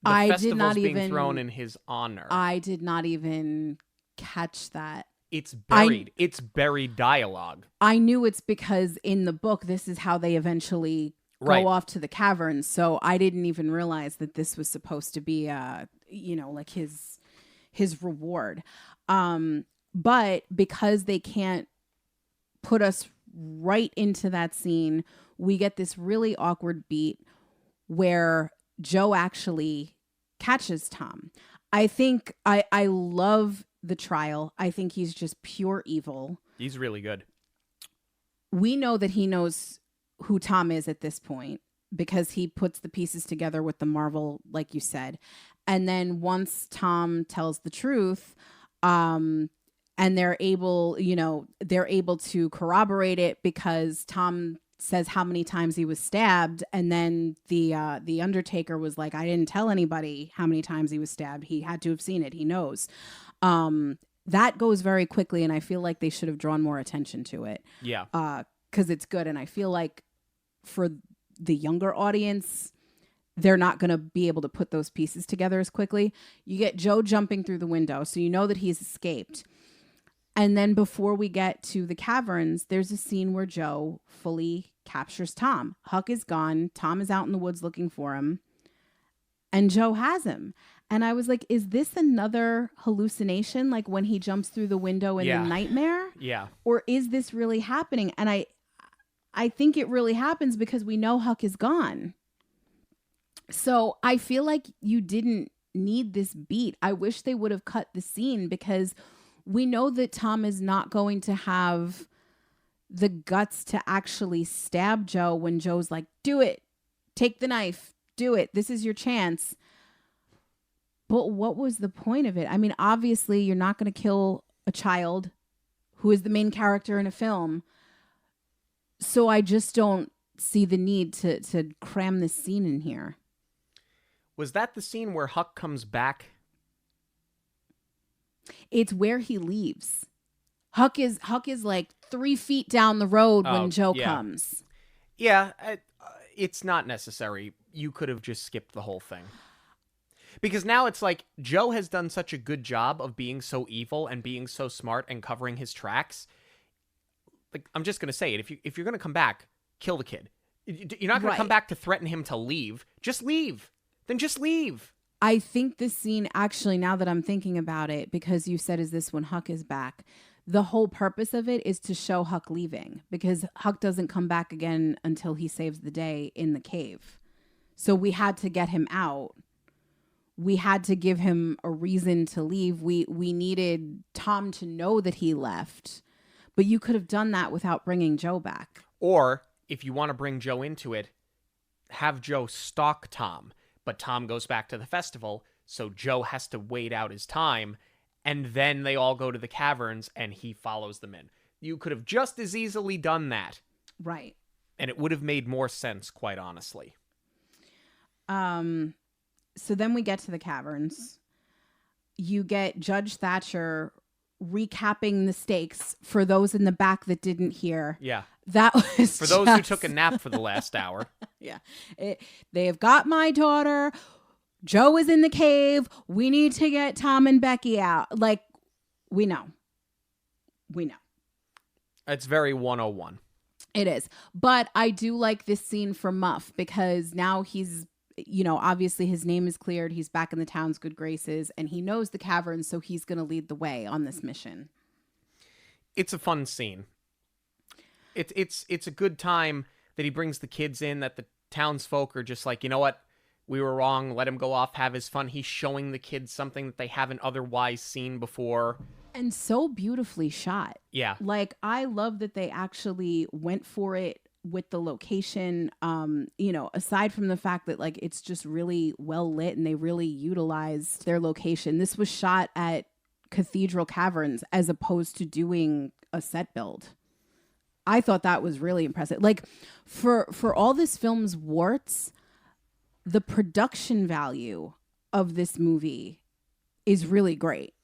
The festival's being thrown in his honor. I did not even catch that. It's buried. It's buried dialogue. I knew it's because in the book, this is how they eventually go off to the caverns. So I didn't even realize that this was supposed to be, like his reward. But because they can't put us right into that scene, we get this really awkward beat where Joe actually catches Tom. I think I love the trial. I think he's just pure evil. He's really good. We know that he knows who Tom is at this point because he puts the pieces together with the marvel, like you said. And then once Tom tells the truth, and they're able to corroborate it because Tom says how many times he was stabbed, and then the Undertaker was like, I didn't tell anybody how many times he was stabbed. He had to have seen it. He knows. That goes very quickly, and I feel like they should have drawn more attention to it. Yeah. Because it's good, and I feel like for the younger audience, they're not going to be able to put those pieces together as quickly. You get Joe jumping through the window, so you know that he's escaped. And then before we get to the caverns, there's a scene where Joe fully captures Tom. Huck is gone. Tom is out in the woods looking for him. And Joe has him. And I was like, is this another hallucination? Like when he jumps through the window in the nightmare? Yeah. Or is this really happening? And I think it really happens because we know Huck is gone. So I feel like you didn't need this beat. I wish they would have cut the scene because we know that Tom is not going to have the guts to actually stab Joe when Joe's like, do it, take the knife, do it. This is your chance. But what was the point of it? I mean, obviously you're not going to kill a child who is the main character in a film. So I just don't see the need to cram this scene in here. Was that the scene where Huck comes back? It's where he leaves. Huck is like 3 feet down the road when Joe comes. Yeah, it's not necessary. You could have just skipped the whole thing. Because now it's like Joe has done such a good job of being so evil and being so smart and covering his tracks. Like, I'm just going to say it. If you're going to come back, kill the kid. You're not going to come back to threaten him to leave. Just leave. Then just leave. I think this scene, actually, now that I'm thinking about it, because you said, is this when Huck is back? The whole purpose of it is to show Huck leaving, because Huck doesn't come back again until he saves the day in the cave. So we had to get him out. We had to give him a reason to leave. We needed Tom to know that he left. But you could have done that without bringing Joe back. Or, if you want to bring Joe into it, have Joe stalk Tom. But Tom goes back to the festival, so Joe has to wait out his time, and then they all go to the caverns, and he follows them in. You could have just as easily done that. Right. And it would have made more sense, quite honestly. So then we get to the caverns. You get Judge Thatcher recapping the stakes for those in the back that didn't hear. Yeah. That was for those who took a nap for the last hour. Yeah. They have got my daughter. Joe is in the cave. We need to get Tom and Becky out. Like, we know. It's very 101. It is. But I do like this scene for Muff because now he's, obviously his name is cleared. He's back in the town's good graces and he knows the caverns. So he's going to lead the way on this mission. It's a fun scene. It's a good time that he brings the kids in, that the townsfolk are just like, you know what? We were wrong. Let him go off, have his fun. He's showing the kids something that they haven't otherwise seen before. And so beautifully shot. Yeah. Like, I love that they actually went for it with the location, aside from the fact that, like, it's just really well lit and they really utilized their location. This was shot at Cathedral Caverns as opposed to doing a set build. I thought that was really impressive. Like, for all this film's warts, the production value of this movie is really great.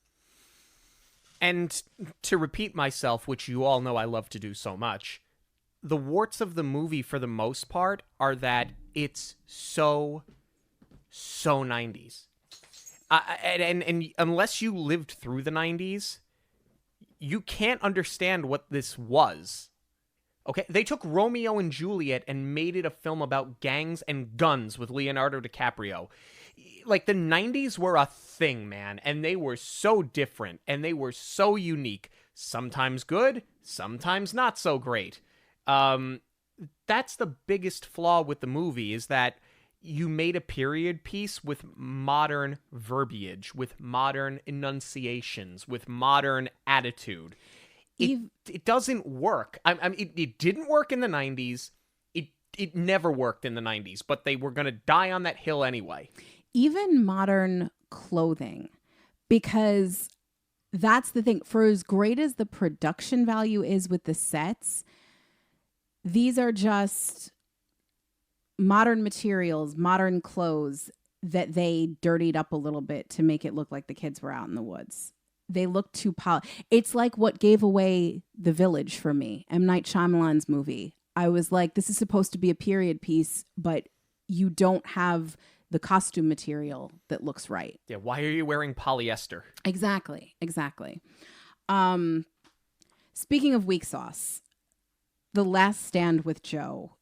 And to repeat myself, which you all know I love to do so much, the warts of the movie, for the most part, are that it's so 90s. And unless you lived through the 90s, you can't understand what this was. Okay, they took Romeo and Juliet and made it a film about gangs and guns with Leonardo DiCaprio. Like, the 90s were a thing, man, and they were so different, and they were so unique. Sometimes good, sometimes not so great. That's the biggest flaw with the movie, is that you made a period piece with modern verbiage, with modern enunciations, with modern attitude. It doesn't work. It didn't work in the 90s. It never worked in the 90s, but they were going to die on that hill anyway. even modern clothing, because that's the thing. For as great as the production value is with the sets, these are just modern materials, modern clothes that they dirtied up a little bit to make it look like the kids were out in the woods. They look too It's like what gave away The Village for me, M. Night Shyamalan's movie. I was like, this is supposed to be a period piece, but you don't have the costume material that looks right. Yeah, why are you wearing polyester? Exactly. Speaking of weak sauce, The Last Stand with Joe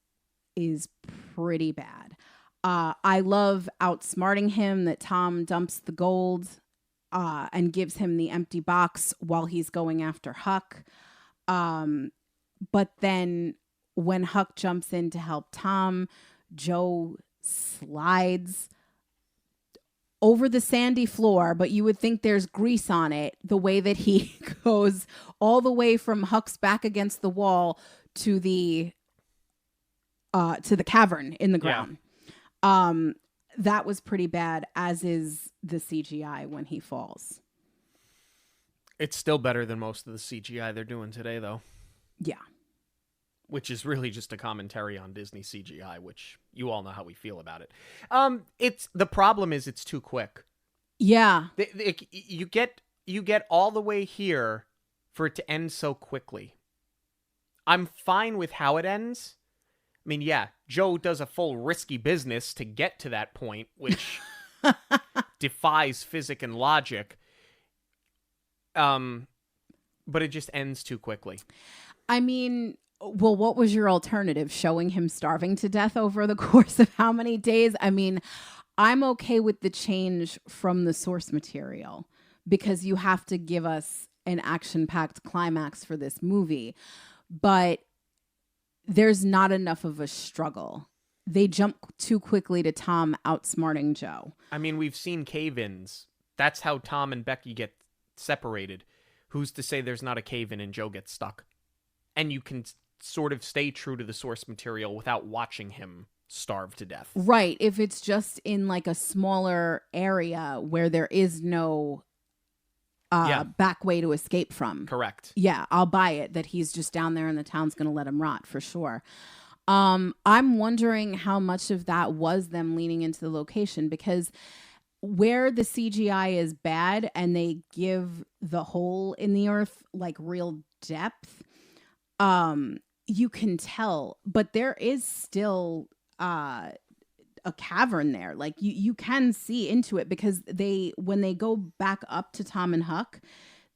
is pretty bad. I love outsmarting him, that Tom dumps the gold and gives him the empty box while he's going after Huck. But then when Huck jumps in to help Tom, Joe slides over the sandy floor, but you would think there's grease on it, the way that he goes all the way from Huck's back against the wall to the cavern in the ground. Yeah. That was pretty bad, as is the CGI when he falls. It's still better than most of the CGI they're doing today, though. Yeah. Which is really just a commentary on Disney CGI, which you all know how we feel about it. The problem is it's too quick. Yeah. You get all the way here for it to end so quickly. I'm fine with how it ends. I mean, yeah, Joe does a full risky business to get to that point, which defies physics and logic. But it just ends too quickly. I mean, well, what was your alternative? Showing him starving to death over the course of how many days? I mean, I'm okay with the change from the source material because you have to give us an action-packed climax for this movie. But there's not enough of a struggle. They jump too quickly to Tom outsmarting Joe. I mean, we've seen cave-ins. That's how Tom and Becky get separated. Who's to say there's not a cave-in and Joe gets stuck? And you can sort of stay true to the source material without watching him starve to death. Right. If it's just in like a smaller area where there is no back way to escape from. Correct. Yeah, I'll buy it that he's just down there and the town's going to let him rot for sure. I'm wondering how much of that was them leaning into the location, because where the CGI is bad and they give the hole in the earth like real depth, you can tell, but there is still a cavern there. Like you can see into it, because when they go back up to Tom and Huck,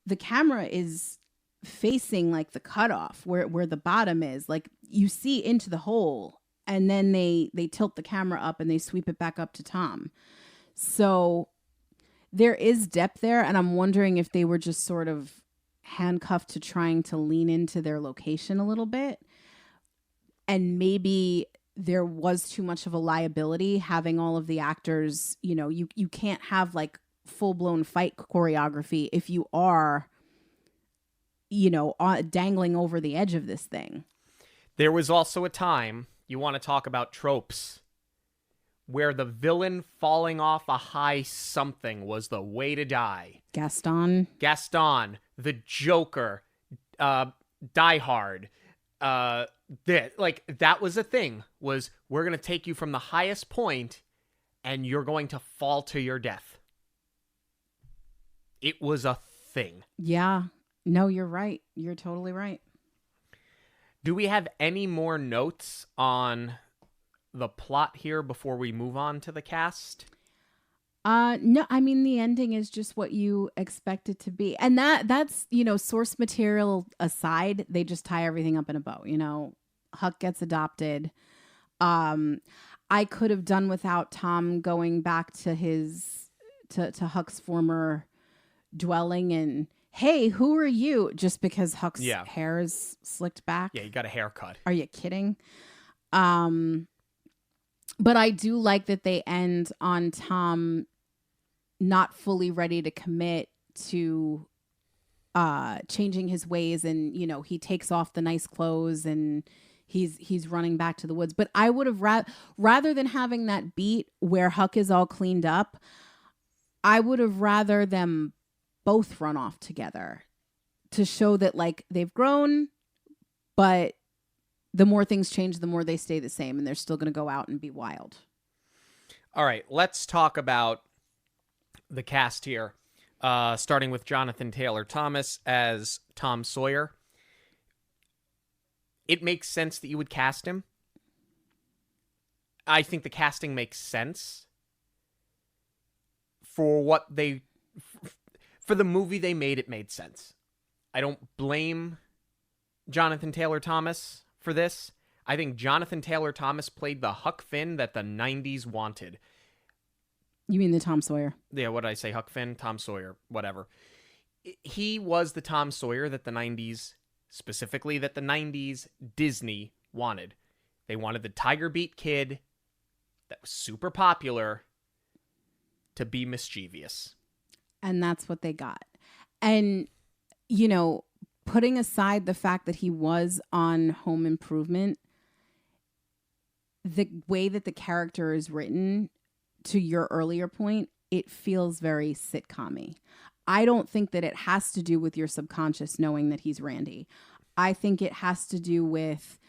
the camera is facing like the cutoff where the bottom is. Like you see into the hole, and then they tilt the camera up and they sweep it back up to Tom. So there is depth there, and I'm wondering if they were just sort of handcuffed to trying to lean into their location a little bit, and maybe there was too much of a liability having all of the actors. You know, you can't have like full-blown fight choreography if you are, you know, dangling over the edge of this thing. There was also a time, you want to talk about tropes, where the villain falling off a high something was the way to die. Gaston, the Joker, Die Hard, that was a thing, was we're going to take you from the highest point and you're going to fall to your death. It was a thing. Yeah. No, you're right. You're totally right. Do we have any more notes on the plot here before we move on to the cast? No, I mean, the ending is just what you expect it to be. And that's, you know, source material aside, they just tie everything up in a bow. You know, Huck gets adopted. I could have done without Tom going back to to Huck's former dwelling and, hey, who are you? Just because Huck's hair is slicked back. Yeah, you got a haircut. Are you kidding? But I do like that they end on Tom not fully ready to commit to changing his ways. And, you know, he takes off the nice clothes and he's running back to the woods. But I would have rather than having that beat where Huck is all cleaned up, I would have rather them both run off together to show that like they've grown, but the more things change, the more they stay the same, and they're still going to go out and be wild. All right, let's talk about the cast here, starting with Jonathan Taylor Thomas as Tom Sawyer. It makes sense that you would cast him. I think the casting makes sense for the movie they made. It made sense. I don't blame Jonathan Taylor Thomas for this. I think Jonathan Taylor Thomas played the Huck Finn that the 90s wanted. You mean the Tom Sawyer? Yeah, what did I say? Huck Finn? Tom Sawyer, whatever. He was the Tom Sawyer that the 90s, specifically that the 90s Disney wanted. They wanted the Tiger Beat kid that was super popular to be mischievous. And that's what they got. And, you know, putting aside the fact that he was on Home Improvement, the way that the character is written, to your earlier point, it feels very sitcom-y. I don't think that it has to do with your subconscious knowing that he's Randy. I think it has to do with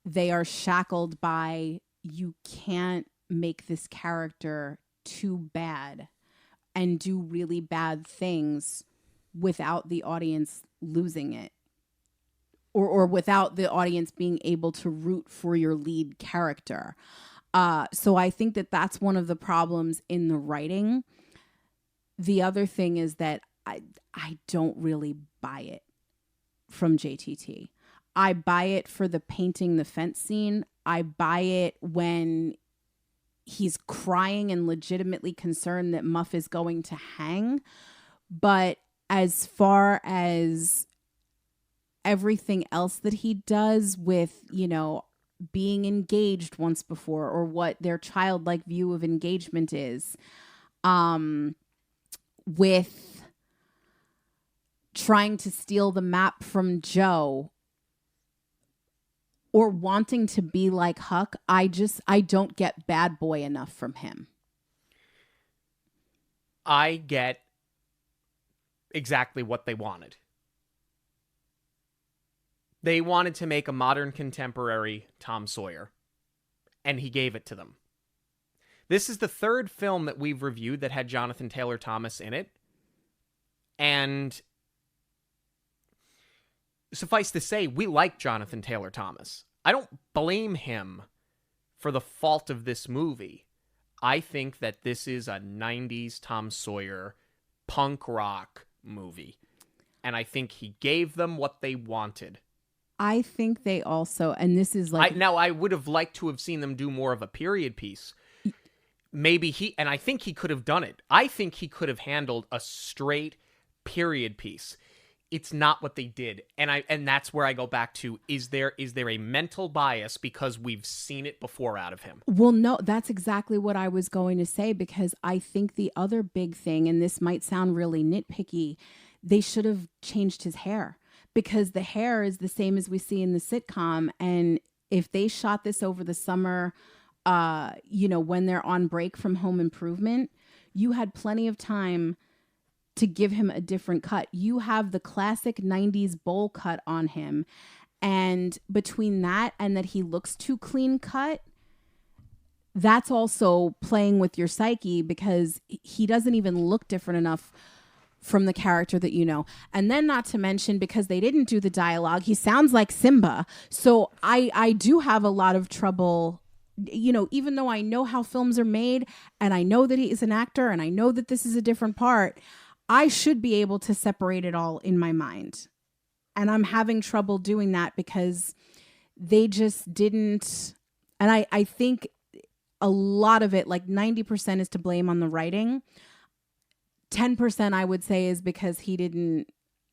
they are shackled by, you can't make this character too bad and do really bad things without the audience losing it, or without the audience being able to root for your lead character. So I think that that's one of the problems in the writing. The other thing is that I don't really buy it from JTT. I buy it for the painting the fence scene. I buy it when he's crying and legitimately concerned that Muff is going to hang. But as far as everything else that he does with, you know, being engaged once before, or what their childlike view of engagement is, with trying to steal the map from Joe, or wanting to be like Huck, I don't get bad boy enough from him. I get exactly what they wanted. They wanted to make a modern contemporary Tom Sawyer, and he gave it to them. This is the third film that we've reviewed that had Jonathan Taylor Thomas in it, and suffice to say, we like Jonathan Taylor Thomas. I don't blame him for the fault of this movie. I think that this is a 90s Tom Sawyer punk rock movie, and I think he gave them what they wanted. I think they also, and this is like... Now, I would have liked to have seen them do more of a period piece. Maybe and I think he could have done it. I think he could have handled a straight period piece. It's not what they did. And that's where I go back to, is there a mental bias because we've seen it before out of him? Well, no, that's exactly what I was going to say, because I think the other big thing, and this might sound really nitpicky, they should have changed his hair. Because the hair is the same as we see in the sitcom. And if they shot this over the summer, when they're on break from Home Improvement, you had plenty of time to give him a different cut. You have the classic 90s bowl cut on him. And between that and that he looks too clean cut, that's also playing with your psyche, because he doesn't even look different enough from the character that you know. And then, not to mention, because they didn't do the dialogue, he sounds like Simba. So I do have a lot of trouble, even though I know how films are made, and I know that he is an actor, and I know that this is a different part, I should be able to separate it all in my mind. And I'm having trouble doing that because they just didn't. And I think a lot of it, like 90% is to blame on the writing. 10% I would say is because he didn't,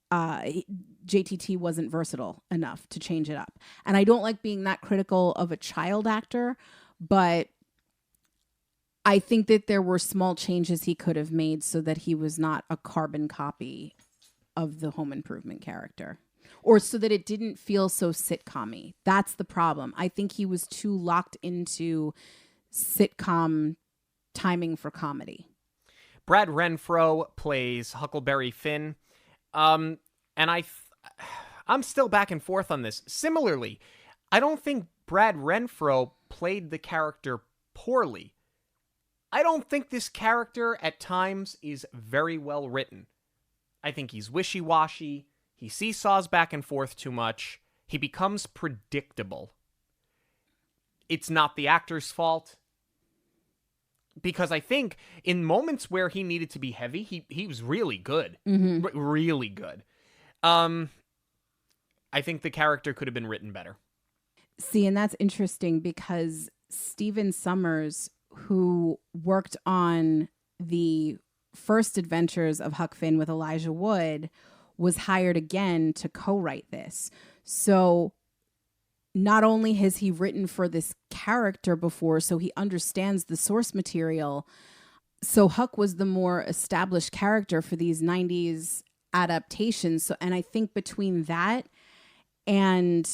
JTT wasn't versatile enough to change it up. And I don't like being that critical of a child actor, but I think that there were small changes he could have made so that he was not a carbon copy of the Home Improvement character. or so that it didn't feel so sitcom-y. That's the problem. I think he was too locked into sitcom timing for comedy. Brad Renfro plays Huckleberry Finn. And I'm still back and forth on this. Similarly, I don't think Brad Renfro played the character poorly. I don't think this character at times is very well written. I think he's wishy-washy. He seesaws back and forth too much. He becomes predictable. It's not the actor's fault. Because I think in moments where he needed to be heavy, he was really good. Really good. I think the character could have been written better. See, and that's interesting because Stephen Sommers, who worked on the first adventures of Huck Finn with Elijah Wood, was hired again to co-write this. So not only has he written for this character before, so he understands the source material. So Huck was the more established character for these 90s adaptations. So, and I think between that and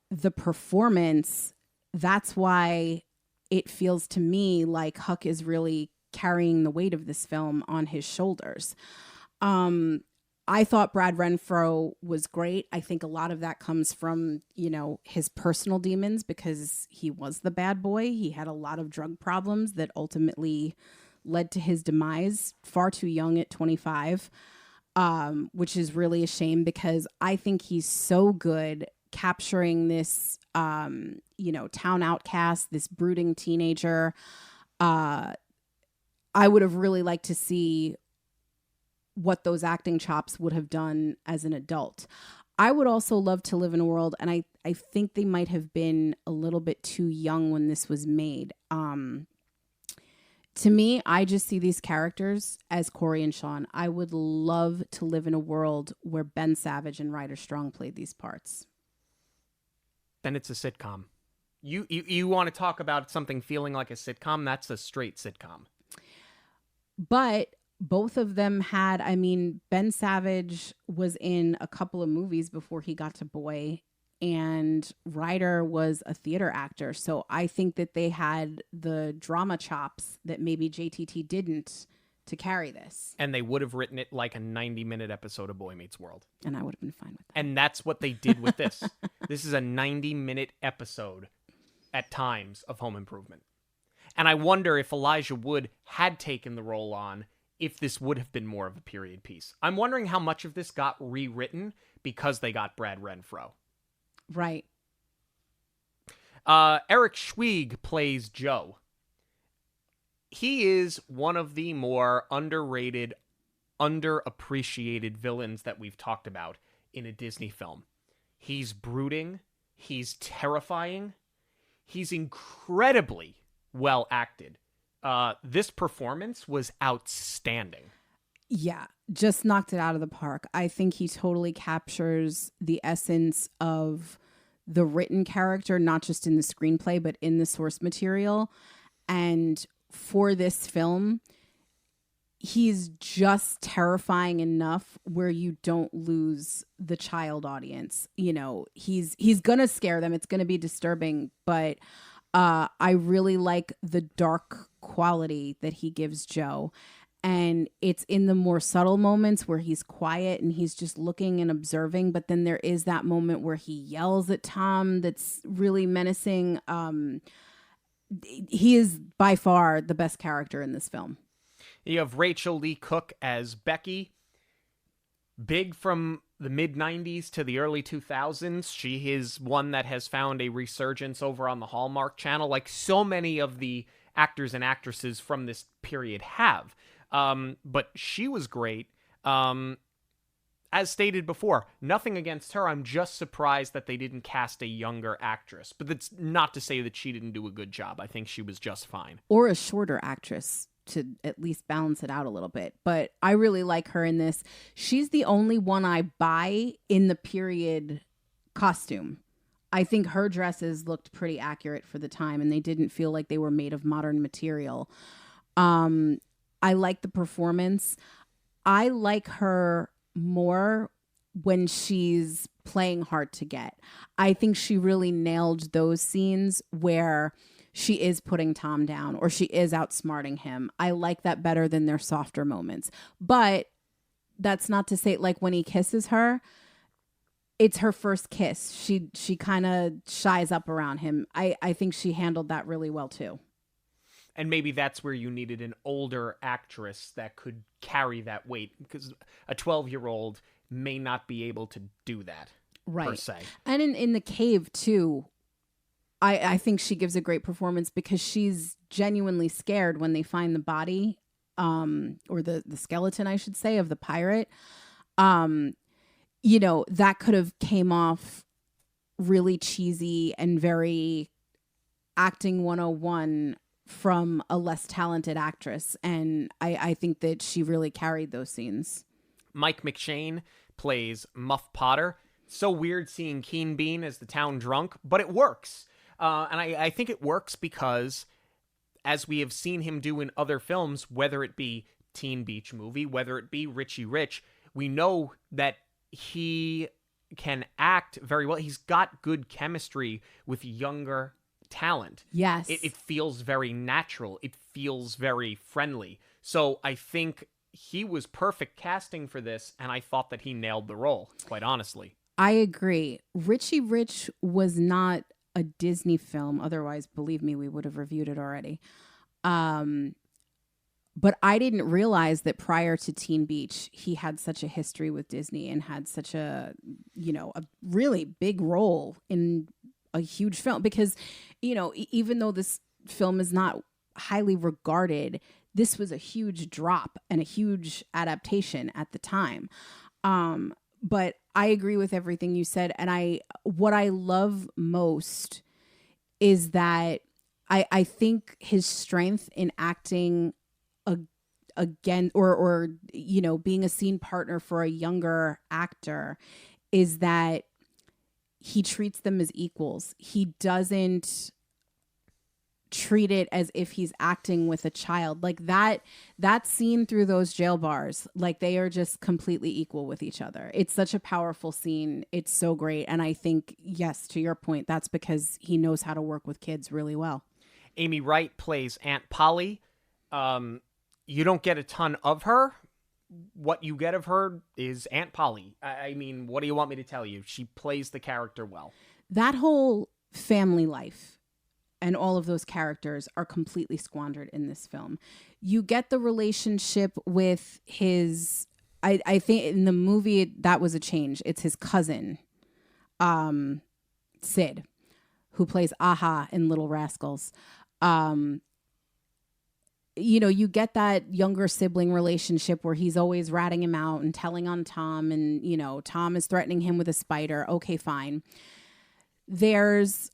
the performance, that's why it feels to me like Huck is really carrying the weight of this film on his shoulders. I thought Brad Renfro was great. I think a lot of that comes from, his personal demons because he was the bad boy. He had a lot of drug problems that ultimately led to his demise far too young at 25, which is really a shame because I think he's so good capturing this, town outcast, this brooding teenager. I would have really liked to see what those acting chops would have done as an adult. I would also love to live in a world, and I think they might have been a little bit too young when this was made. To me, I just see these characters as Corey and Sean. I would love to live in a world where Ben Savage and Ryder Strong played these parts. Then it's a sitcom. You want to talk about something feeling like a sitcom? That's a straight sitcom. But both of them had, Ben Savage was in a couple of movies before he got to Boy, and Ryder was a theater actor. So I think that they had the drama chops that maybe JTT didn't to carry this. And they would have written it like a 90-minute episode of Boy Meets World. And I would have been fine with that. And that's what they did with this. This is a 90-minute episode at times of Home Improvement. And I wonder if Elijah Wood had taken the role on, if this would have been more of a period piece. I'm wondering how much of this got rewritten because they got Brad Renfro. Right. Eric Schweig plays Joe. He is one of the more underrated, underappreciated villains that we've talked about in a Disney film. He's brooding. He's terrifying. He's incredibly well acted. This performance was outstanding. Yeah, just knocked it out of the park. I think he totally captures the essence of the written character, not just in the screenplay, but in the source material. And for this film, he's just terrifying enough where you don't lose the child audience. He's going to scare them. It's going to be disturbing, but I really like the dark quality that he gives Joe. And it's in the more subtle moments where he's quiet and he's just looking and observing. But then there is that moment where he yells at Tom that's really menacing. He is by far the best character in this film. You have Rachel Lee Cook as Becky. Big from the mid-90s to the early 2000s. She is one that has found a resurgence over on the Hallmark Channel, like so many of the actors and actresses from this period have. But she was great. As stated before, nothing against her. I'm just surprised that they didn't cast a younger actress. But that's not to say that she didn't do a good job. I think she was just fine. Or a shorter actress to at least balance it out a little bit. But I really like her in this. She's the only one I buy in the period costume. I think her dresses looked pretty accurate for the time, and they didn't feel like they were made of modern material. I like the performance. I like her more when she's playing hard to get. I think she really nailed those scenes where she is putting Tom down or she is outsmarting him. I like that better than their softer moments. But that's not to say, like, when he kisses her, it's her first kiss. She kind of shies up around him. I think she handled that really well too. And maybe that's where you needed an older actress that could carry that weight, because a 12-year-old may not be able to do that, right, per se. And in the cave too, I think she gives a great performance because she's genuinely scared when they find the body, or the skeleton, I should say, of the pirate. You know, that could have came off really cheesy and very acting 101 from a less talented actress. And I think that she really carried those scenes. Mike McShane plays Muff Potter. So weird seeing Keen Bean as the town drunk, but it works. And I think it works because, as we have seen him do in other films, whether it be Teen Beach Movie, whether it be Richie Rich, we know that he can act very well. He's got good chemistry with younger talent. Yes. It feels very natural. It feels very friendly. So I think he was perfect casting for this, and I thought that he nailed the role, quite honestly. I agree. Richie Rich was not a Disney film. Otherwise, believe me, we would have reviewed it already. But I didn't realize that prior to Teen Beach, he had such a history with Disney and had such a really big role in a huge film. Because, even though this film is not highly regarded, this was a huge drop and a huge adaptation at the time. But I agree with everything you said. And what I love most is that I think his strength in acting again, or being a scene partner for a younger actor, is that he treats them as equals. He doesn't treat it as if he's acting with a child. Like that scene through those jail bars, like they are just completely equal with each other. It's such a powerful scene. It's so great. And I think, yes, to your point, that's because he knows how to work with kids really well. Amy Wright plays Aunt Polly. You don't get a ton of her. What you get of her is Aunt Polly. I mean, what do you want me to tell you? She plays the character well. That whole family life and all of those characters are completely squandered in this film. You get the relationship with his, I think in the movie that was a change. It's his cousin, Sid, who plays Aha in Little Rascals. You get that younger sibling relationship where he's always ratting him out and telling on Tom, and, Tom is threatening him with a spider. Okay, fine. There's,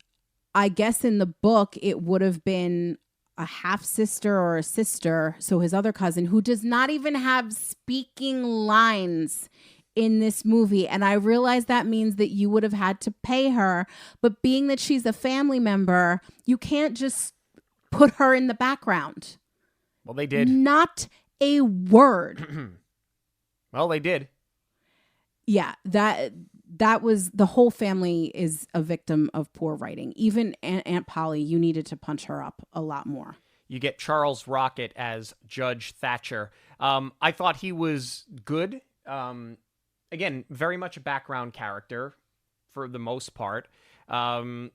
I guess in the book, it would have been a half sister or a sister. So his other cousin, who does not even have speaking lines in this movie. And I realize that means that you would have had to pay her. But being that she's a family member, you can't just put her in the background. Well, they did. Not a word. Well, they did. Yeah, that was, the whole family is a victim of poor writing. Even Aunt Polly, you needed to punch her up a lot more. You get Charles Rocket as Judge Thatcher. I thought he was good. Again, very much a background character for the most part. But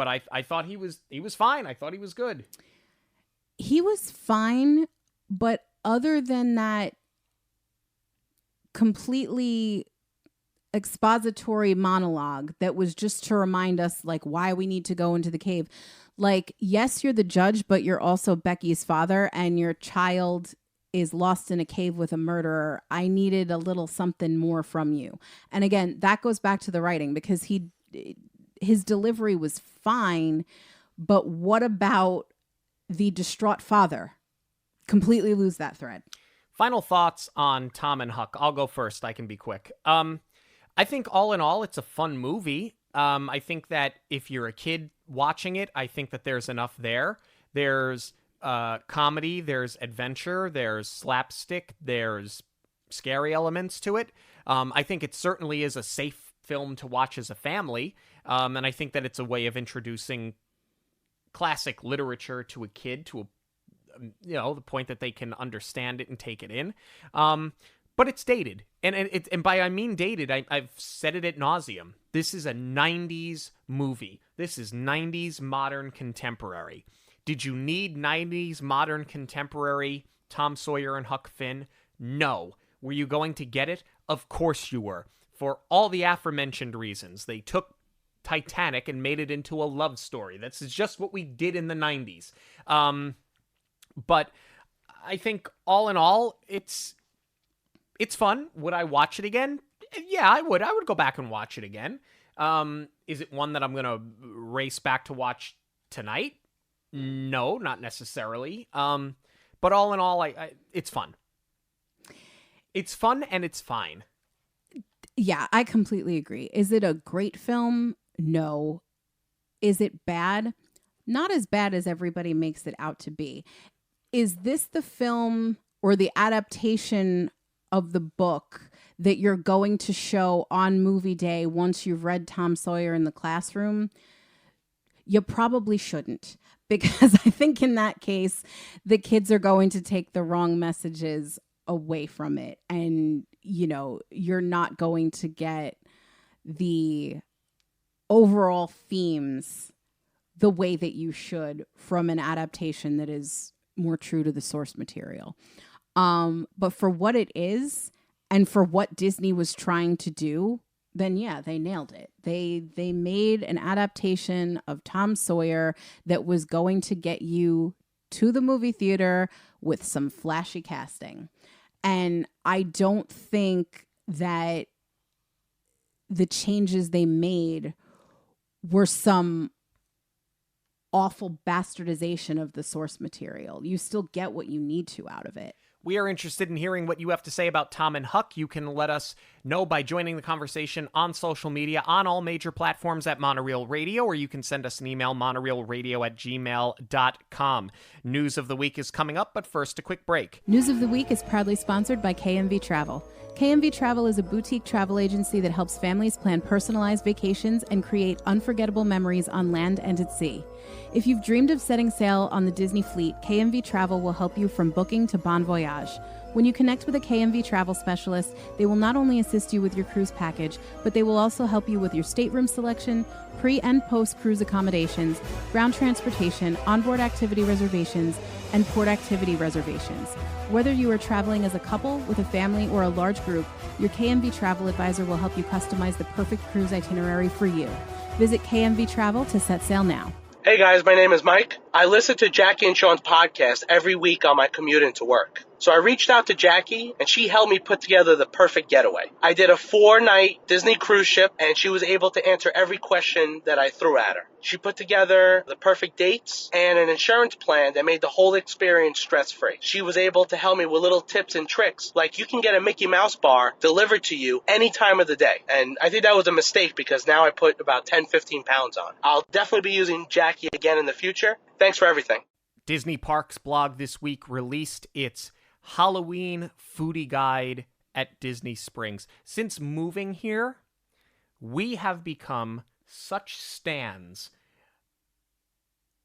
I thought he was fine. I thought he was good. He was fine, but other than that completely expository monologue that was just to remind us, like, why we need to go into the cave. Like, yes, you're the judge, but you're also Becky's father, and your child is lost in a cave with a murderer. I needed a little something more from you. And again, that goes back to the writing, because his delivery was fine, but what about the distraught father? Completely lose that thread. Final thoughts on Tom and Huck. I'll go first. I can be quick. I think all in all, it's a fun movie. I think that if you're a kid watching it, I think that there's enough there. There's comedy, there's adventure, there's slapstick, there's scary elements to it. I think it certainly is a safe film to watch as a family. And I think that it's a way of introducing classic literature to a kid to the point that they can understand it and take it in. But it's dated. And by I mean dated, I've said it ad nauseum. This is a 90s movie. This is 90s modern contemporary. Did you need 90s modern contemporary Tom Sawyer and Huck Finn? No. Were you going to get it? Of course you were. For all the aforementioned reasons. They took Titanic and made it into a love story. That's just what we did in the 90s. But I think all in all, it's fun. Would I watch it again? Yeah, I would. I would go back and watch it again. Is it one that I'm going to race back to watch tonight? No, not necessarily. But all in all, it's fun. It's fun and it's fine. Yeah, I completely agree. Is it a great film? No. Is it bad? Not as bad as everybody makes it out to be. Is this the film or the adaptation of the book that you're going to show on movie day once you've read Tom Sawyer in the Classroom? You probably shouldn't, because I think in that case, the kids are going to take the wrong messages away from it. And, you're not going to get the overall themes the way that you should from an adaptation that is more true to the source material. But for what it is and for what Disney was trying to do, then yeah, they nailed it. They made an adaptation of Tom Sawyer that was going to get you to the movie theater with some flashy casting. And I don't think that the changes they made were some awful bastardization of the source material. You still get what you need to out of it. We are interested in hearing what you have to say about Tom and Huck. You can let us know by joining the conversation on social media on all major platforms at Monoreel Radio, or you can send us an email, monoreelradio@gmail.com. News of the week is coming up, but first a quick break. News of the week is proudly sponsored by KMV Travel. KMV Travel is a boutique travel agency that helps families plan personalized vacations and create unforgettable memories on land and at sea. If you've dreamed of setting sail on the Disney fleet, KMV Travel will help you from booking to bon voyage. When you connect with a KMV travel specialist, they will not only assist you with your cruise package, but they will also help you with your stateroom selection, pre- and post-cruise accommodations, ground transportation, onboard activity reservations, and port activity reservations. Whether you are traveling as a couple, with a family, or a large group, your KMV travel advisor will help you customize the perfect cruise itinerary for you. Visit KMV Travel to set sail now. Hey guys, my name is Mike. I listen to Jackie and Sean's podcast every week on my commute into work. So I reached out to Jackie, and she helped me put together the perfect getaway. I did a 4-night Disney cruise ship, and she was able to answer every question that I threw at her. She put together the perfect dates and an insurance plan that made the whole experience stress-free. She was able to help me with little tips and tricks, like you can get a Mickey Mouse bar delivered to you any time of the day. And I think that was a mistake, because now I put about 10-15 pounds on. I'll definitely be using Jackie again in the future. Thanks for everything. Disney Parks blog this week released its Halloween foodie guide at Disney Springs. Since moving here, we have become such stans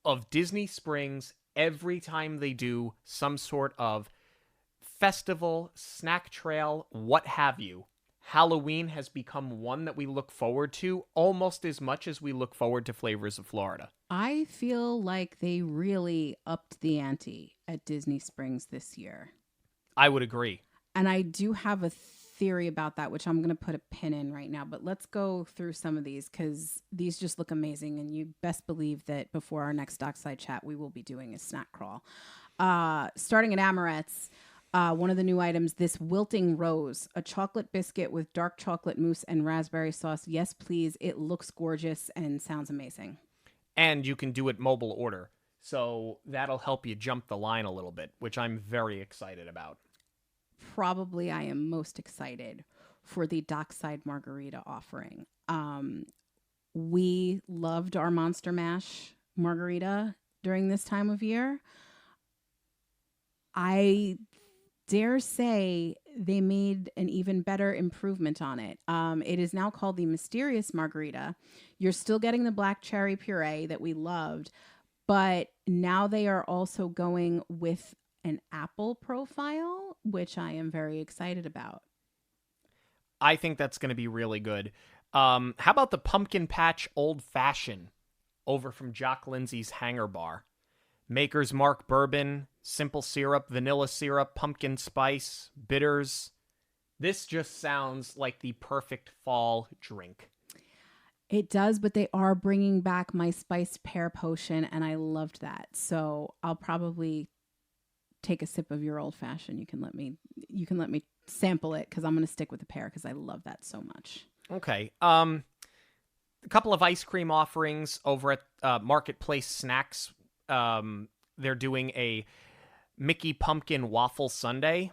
of Disney Springs every time they do some sort of festival, snack trail, what have you. Halloween has become one that we look forward to almost as much as we look forward to Flavors of Florida. I feel like they really upped the ante at Disney Springs this year. I would agree. And I do have a theory about that, which I'm going to put a pin in right now. But let's go through some of these, because these just look amazing. And you best believe that before our next Dockside Chat, we will be doing a snack crawl. Starting at Amorette's, one of the new items, this Wilting Rose, a chocolate biscuit with dark chocolate mousse and raspberry sauce. Yes, please. It looks gorgeous and sounds amazing. And you can do it mobile order. So that'll help you jump the line a little bit, which I'm very excited about. Probably I am most excited for the Dockside Margarita offering. We loved our Monster Mash margarita during this time of year. I dare say they made an even better improvement on it. It is now called the Mysterious Margarita. You're still getting the black cherry puree that we loved, but now they are also going with an apple profile, which I am very excited about. I think that's going to be really good. How about the Pumpkin Patch Old Fashioned over from Jock Lindsay's Hangar Bar? Maker's Mark Bourbon, simple syrup, vanilla syrup, pumpkin spice, bitters. This just sounds like the perfect fall drink. It does, but they are bringing back my spiced pear potion, and I loved that. So I'll probably take a sip of your old fashioned. You can let me sample it, because I'm going to stick with the pear because I love that so much. Okay. A couple of ice cream offerings over at Marketplace Snacks. They're doing a Mickey Pumpkin Waffle Sundae,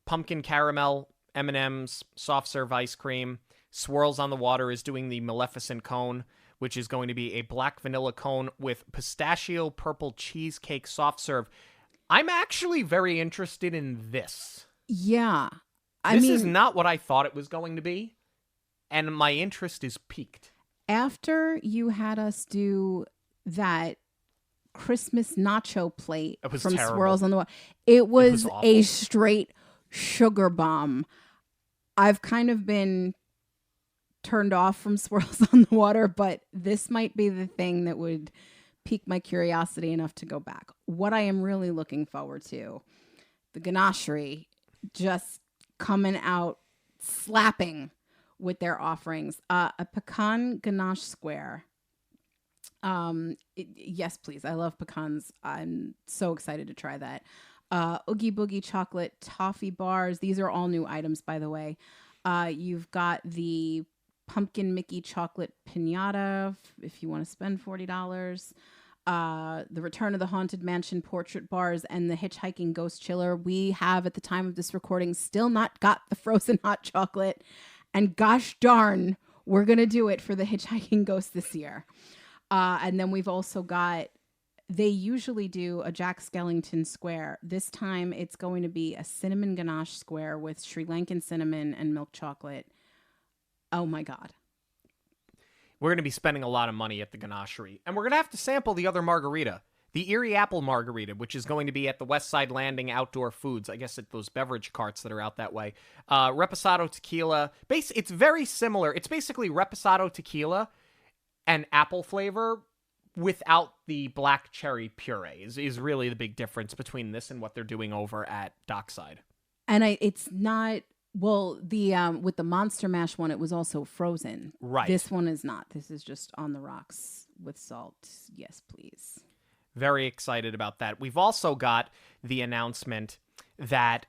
pumpkin caramel, M&M's, soft serve ice cream. Swirls on the Water is doing the Maleficent Cone, which is going to be a black vanilla cone with pistachio purple cheesecake soft serve. I'm actually very interested in this. Yeah. This is not what I thought it was going to be, and my interest is piqued. After you had us do that Christmas nacho plate from terrible. Swirls on the Water, it was awful. a straight sugar bomb. I've kind of been turned off from Swirls on the Water, but this might be the thing that would pique my curiosity enough to go back. What I am really looking forward to, the ganachery just coming out slapping with their offerings. A pecan ganache square. Yes, please. I love pecans. I'm so excited to try that. Oogie Boogie chocolate toffee bars. These are all new items, by the way. You've got the pumpkin Mickey chocolate piñata if you want to spend $40. The Return of the Haunted Mansion portrait bars and the Hitchhiking Ghost Chiller. We have, at the time of this recording, still not got the frozen hot chocolate. And gosh darn, we're going to do it for the Hitchhiking Ghost this year. And then we've also got, they usually do a Jack Skellington square. This time it's going to be a cinnamon ganache square with Sri Lankan cinnamon and milk chocolate. Oh my God. We're going to be spending a lot of money at the ganachery, and we're going to have to sample the other margarita, the Erie Apple Margarita, which is going to be at the West Side Landing Outdoor Foods, I guess at those beverage carts that are out that way. Reposado tequila. It's very similar. It's basically Reposado tequila and apple flavor without the black cherry puree is really the big difference between this and what they're doing over at Dockside. And it's not... Well, the with the Monster Mash one, it was also frozen. Right. This one is not. This is just on the rocks with salt. Yes, please. Very excited about that. We've also got the announcement that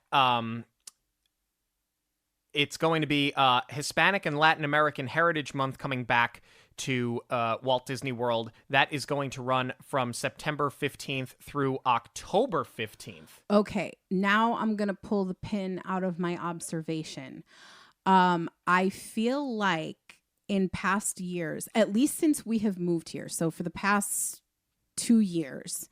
it's going to be Hispanic and Latin American Heritage Month coming back to Walt Disney World. That is going to run from September 15th through October 15th. Okay, now I'm going to pull the pin out of my observation. I feel like in past years, at least since we have moved here, so for the past 2 years,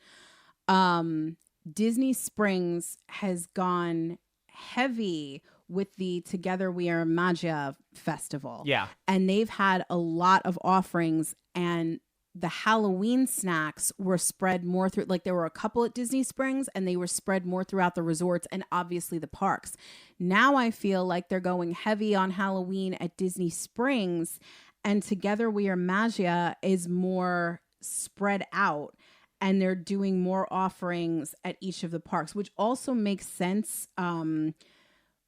Disney Springs has gone heavy with the Together We Are Magia festival. Yeah. And they've had a lot of offerings, and the Halloween snacks were spread more through, like there were a couple at Disney Springs and they were spread more throughout the resorts and obviously the parks. Now I feel like they're going heavy on Halloween at Disney Springs, and Together We Are Magia is more spread out, and they're doing more offerings at each of the parks, which also makes sense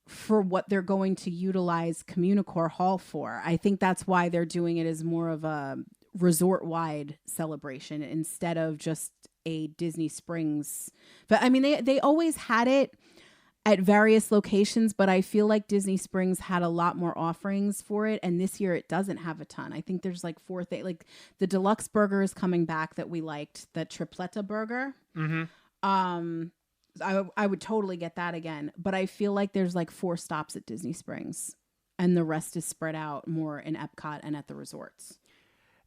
for what they're going to utilize Communicore Hall for. I think that's why they're doing it as more of a resort-wide celebration instead of just a Disney Springs. But I mean, they always had it at various locations, but I feel like Disney Springs had a lot more offerings for it, and this year it doesn't have a ton. I think there's like 4 things. Like the deluxe burger is coming back that we liked, the tripletta burger. Mm-hmm. I would totally get that again, but I feel like there's like 4 stops at Disney Springs, and the rest is spread out more in Epcot and at the resorts.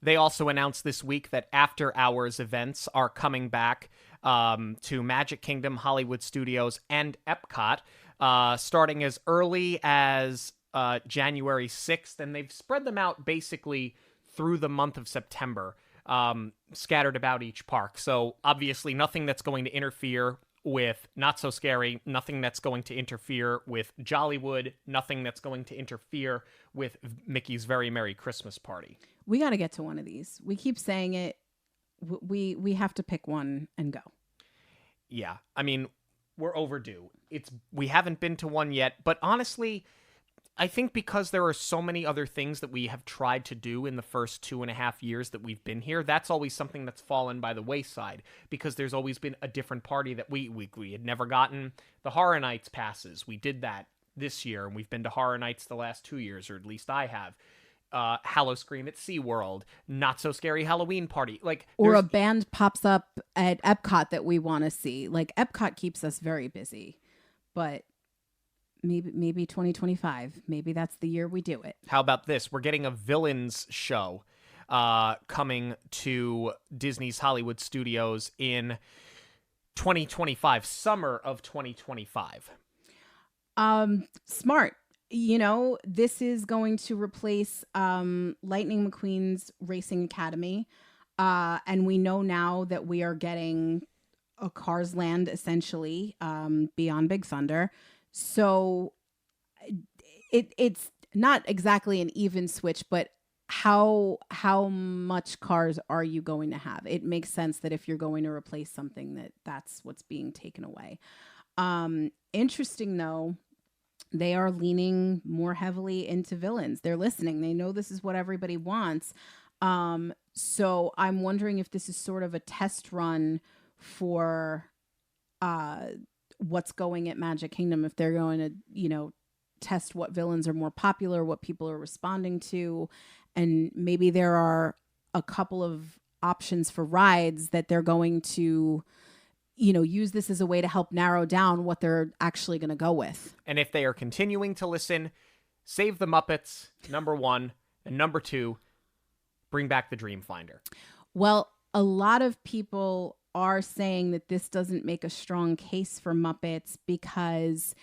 They also announced this week that after-hours events are coming back to Magic Kingdom, Hollywood Studios, and Epcot. starting as early as January 6th, and they've spread them out basically through the month of September, scattered about each park. So obviously nothing that's going to interfere with Not So Scary, nothing that's going to interfere with Jollywood, nothing that's going to interfere with Mickey's Very Merry Christmas Party. We got to get to one of these. We keep saying it. We have to pick one and go. Yeah, I mean, we're overdue. We haven't been to one yet, but honestly, I think because there are so many other things that we have tried to do in the first 2.5 years that we've been here, that's always something that's fallen by the wayside, because there's always been a different party that we had never gotten. The Horror Nights passes. We did that this year, and we've been to Horror Nights the last 2 years, or at least I have. Hallowscream at SeaWorld, Not So Scary Halloween Party. Or a band pops up at Epcot that we want to see. Epcot keeps us very busy, but maybe 2025. Maybe that's the year we do it. How about this? We're getting a Villains show coming to Disney's Hollywood Studios in 2025, summer of 2025. Smart. This is going to replace Lightning McQueen's Racing Academy. And we know now that we are getting a Cars Land, essentially, beyond Big Thunder. So it's not exactly an even switch, but how much Cars are you going to have? It makes sense that if you're going to replace something, that's what's being taken away. Interesting, though. They are leaning more heavily into villains. They're listening. They know this is what everybody wants. So I'm wondering if this is sort of a test run for what's going at Magic Kingdom, if they're going to, test what villains are more popular, what people are responding to. And maybe there are a couple of options for rides that they're going to use this as a way to help narrow down what they're actually going to go with. And if they are continuing to listen, save the Muppets, number one. And number two, bring back the Dreamfinder. Well, a lot of people are saying that this doesn't make a strong case for Muppets because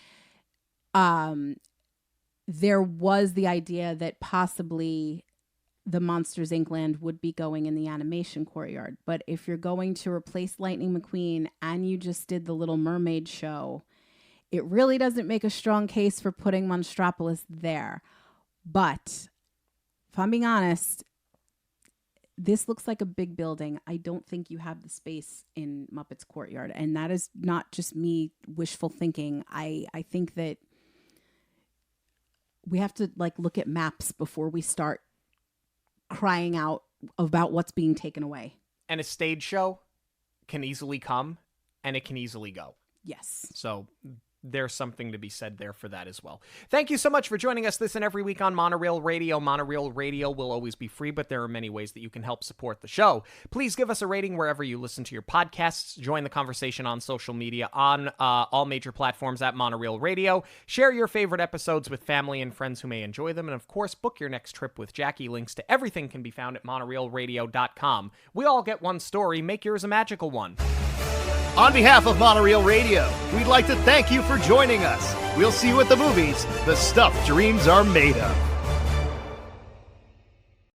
there was the idea that possibly the Monsters, Inc. land would be going in the animation courtyard. But if you're going to replace Lightning McQueen and you just did the Little Mermaid show, it really doesn't make a strong case for putting Monstropolis there. But if I'm being honest, this looks like a big building. I don't think you have the space in Muppets Courtyard. And that is not just me wishful thinking. I think that we have to look at maps before we start crying out about what's being taken away. And a stage show can easily come and it can easily go. Yes. So there's something to be said there for that as well. Thank you so much for joining us this and every week on Monoreel Radio. Monoreel Radio will always be free, but there are many ways that you can help support the show. Please give us a rating wherever you listen to your podcasts. Join the conversation on social media on all major platforms at Monoreel Radio. Share your favorite episodes with family and friends who may enjoy them. And of course, book your next trip with Jackie. Links to everything can be found at monoreelradio.com. We all get one story. Make yours a magical one. On behalf of Monoreel Radio, we'd like to thank you for joining us. We'll see you at the movies, the stuff dreams are made of.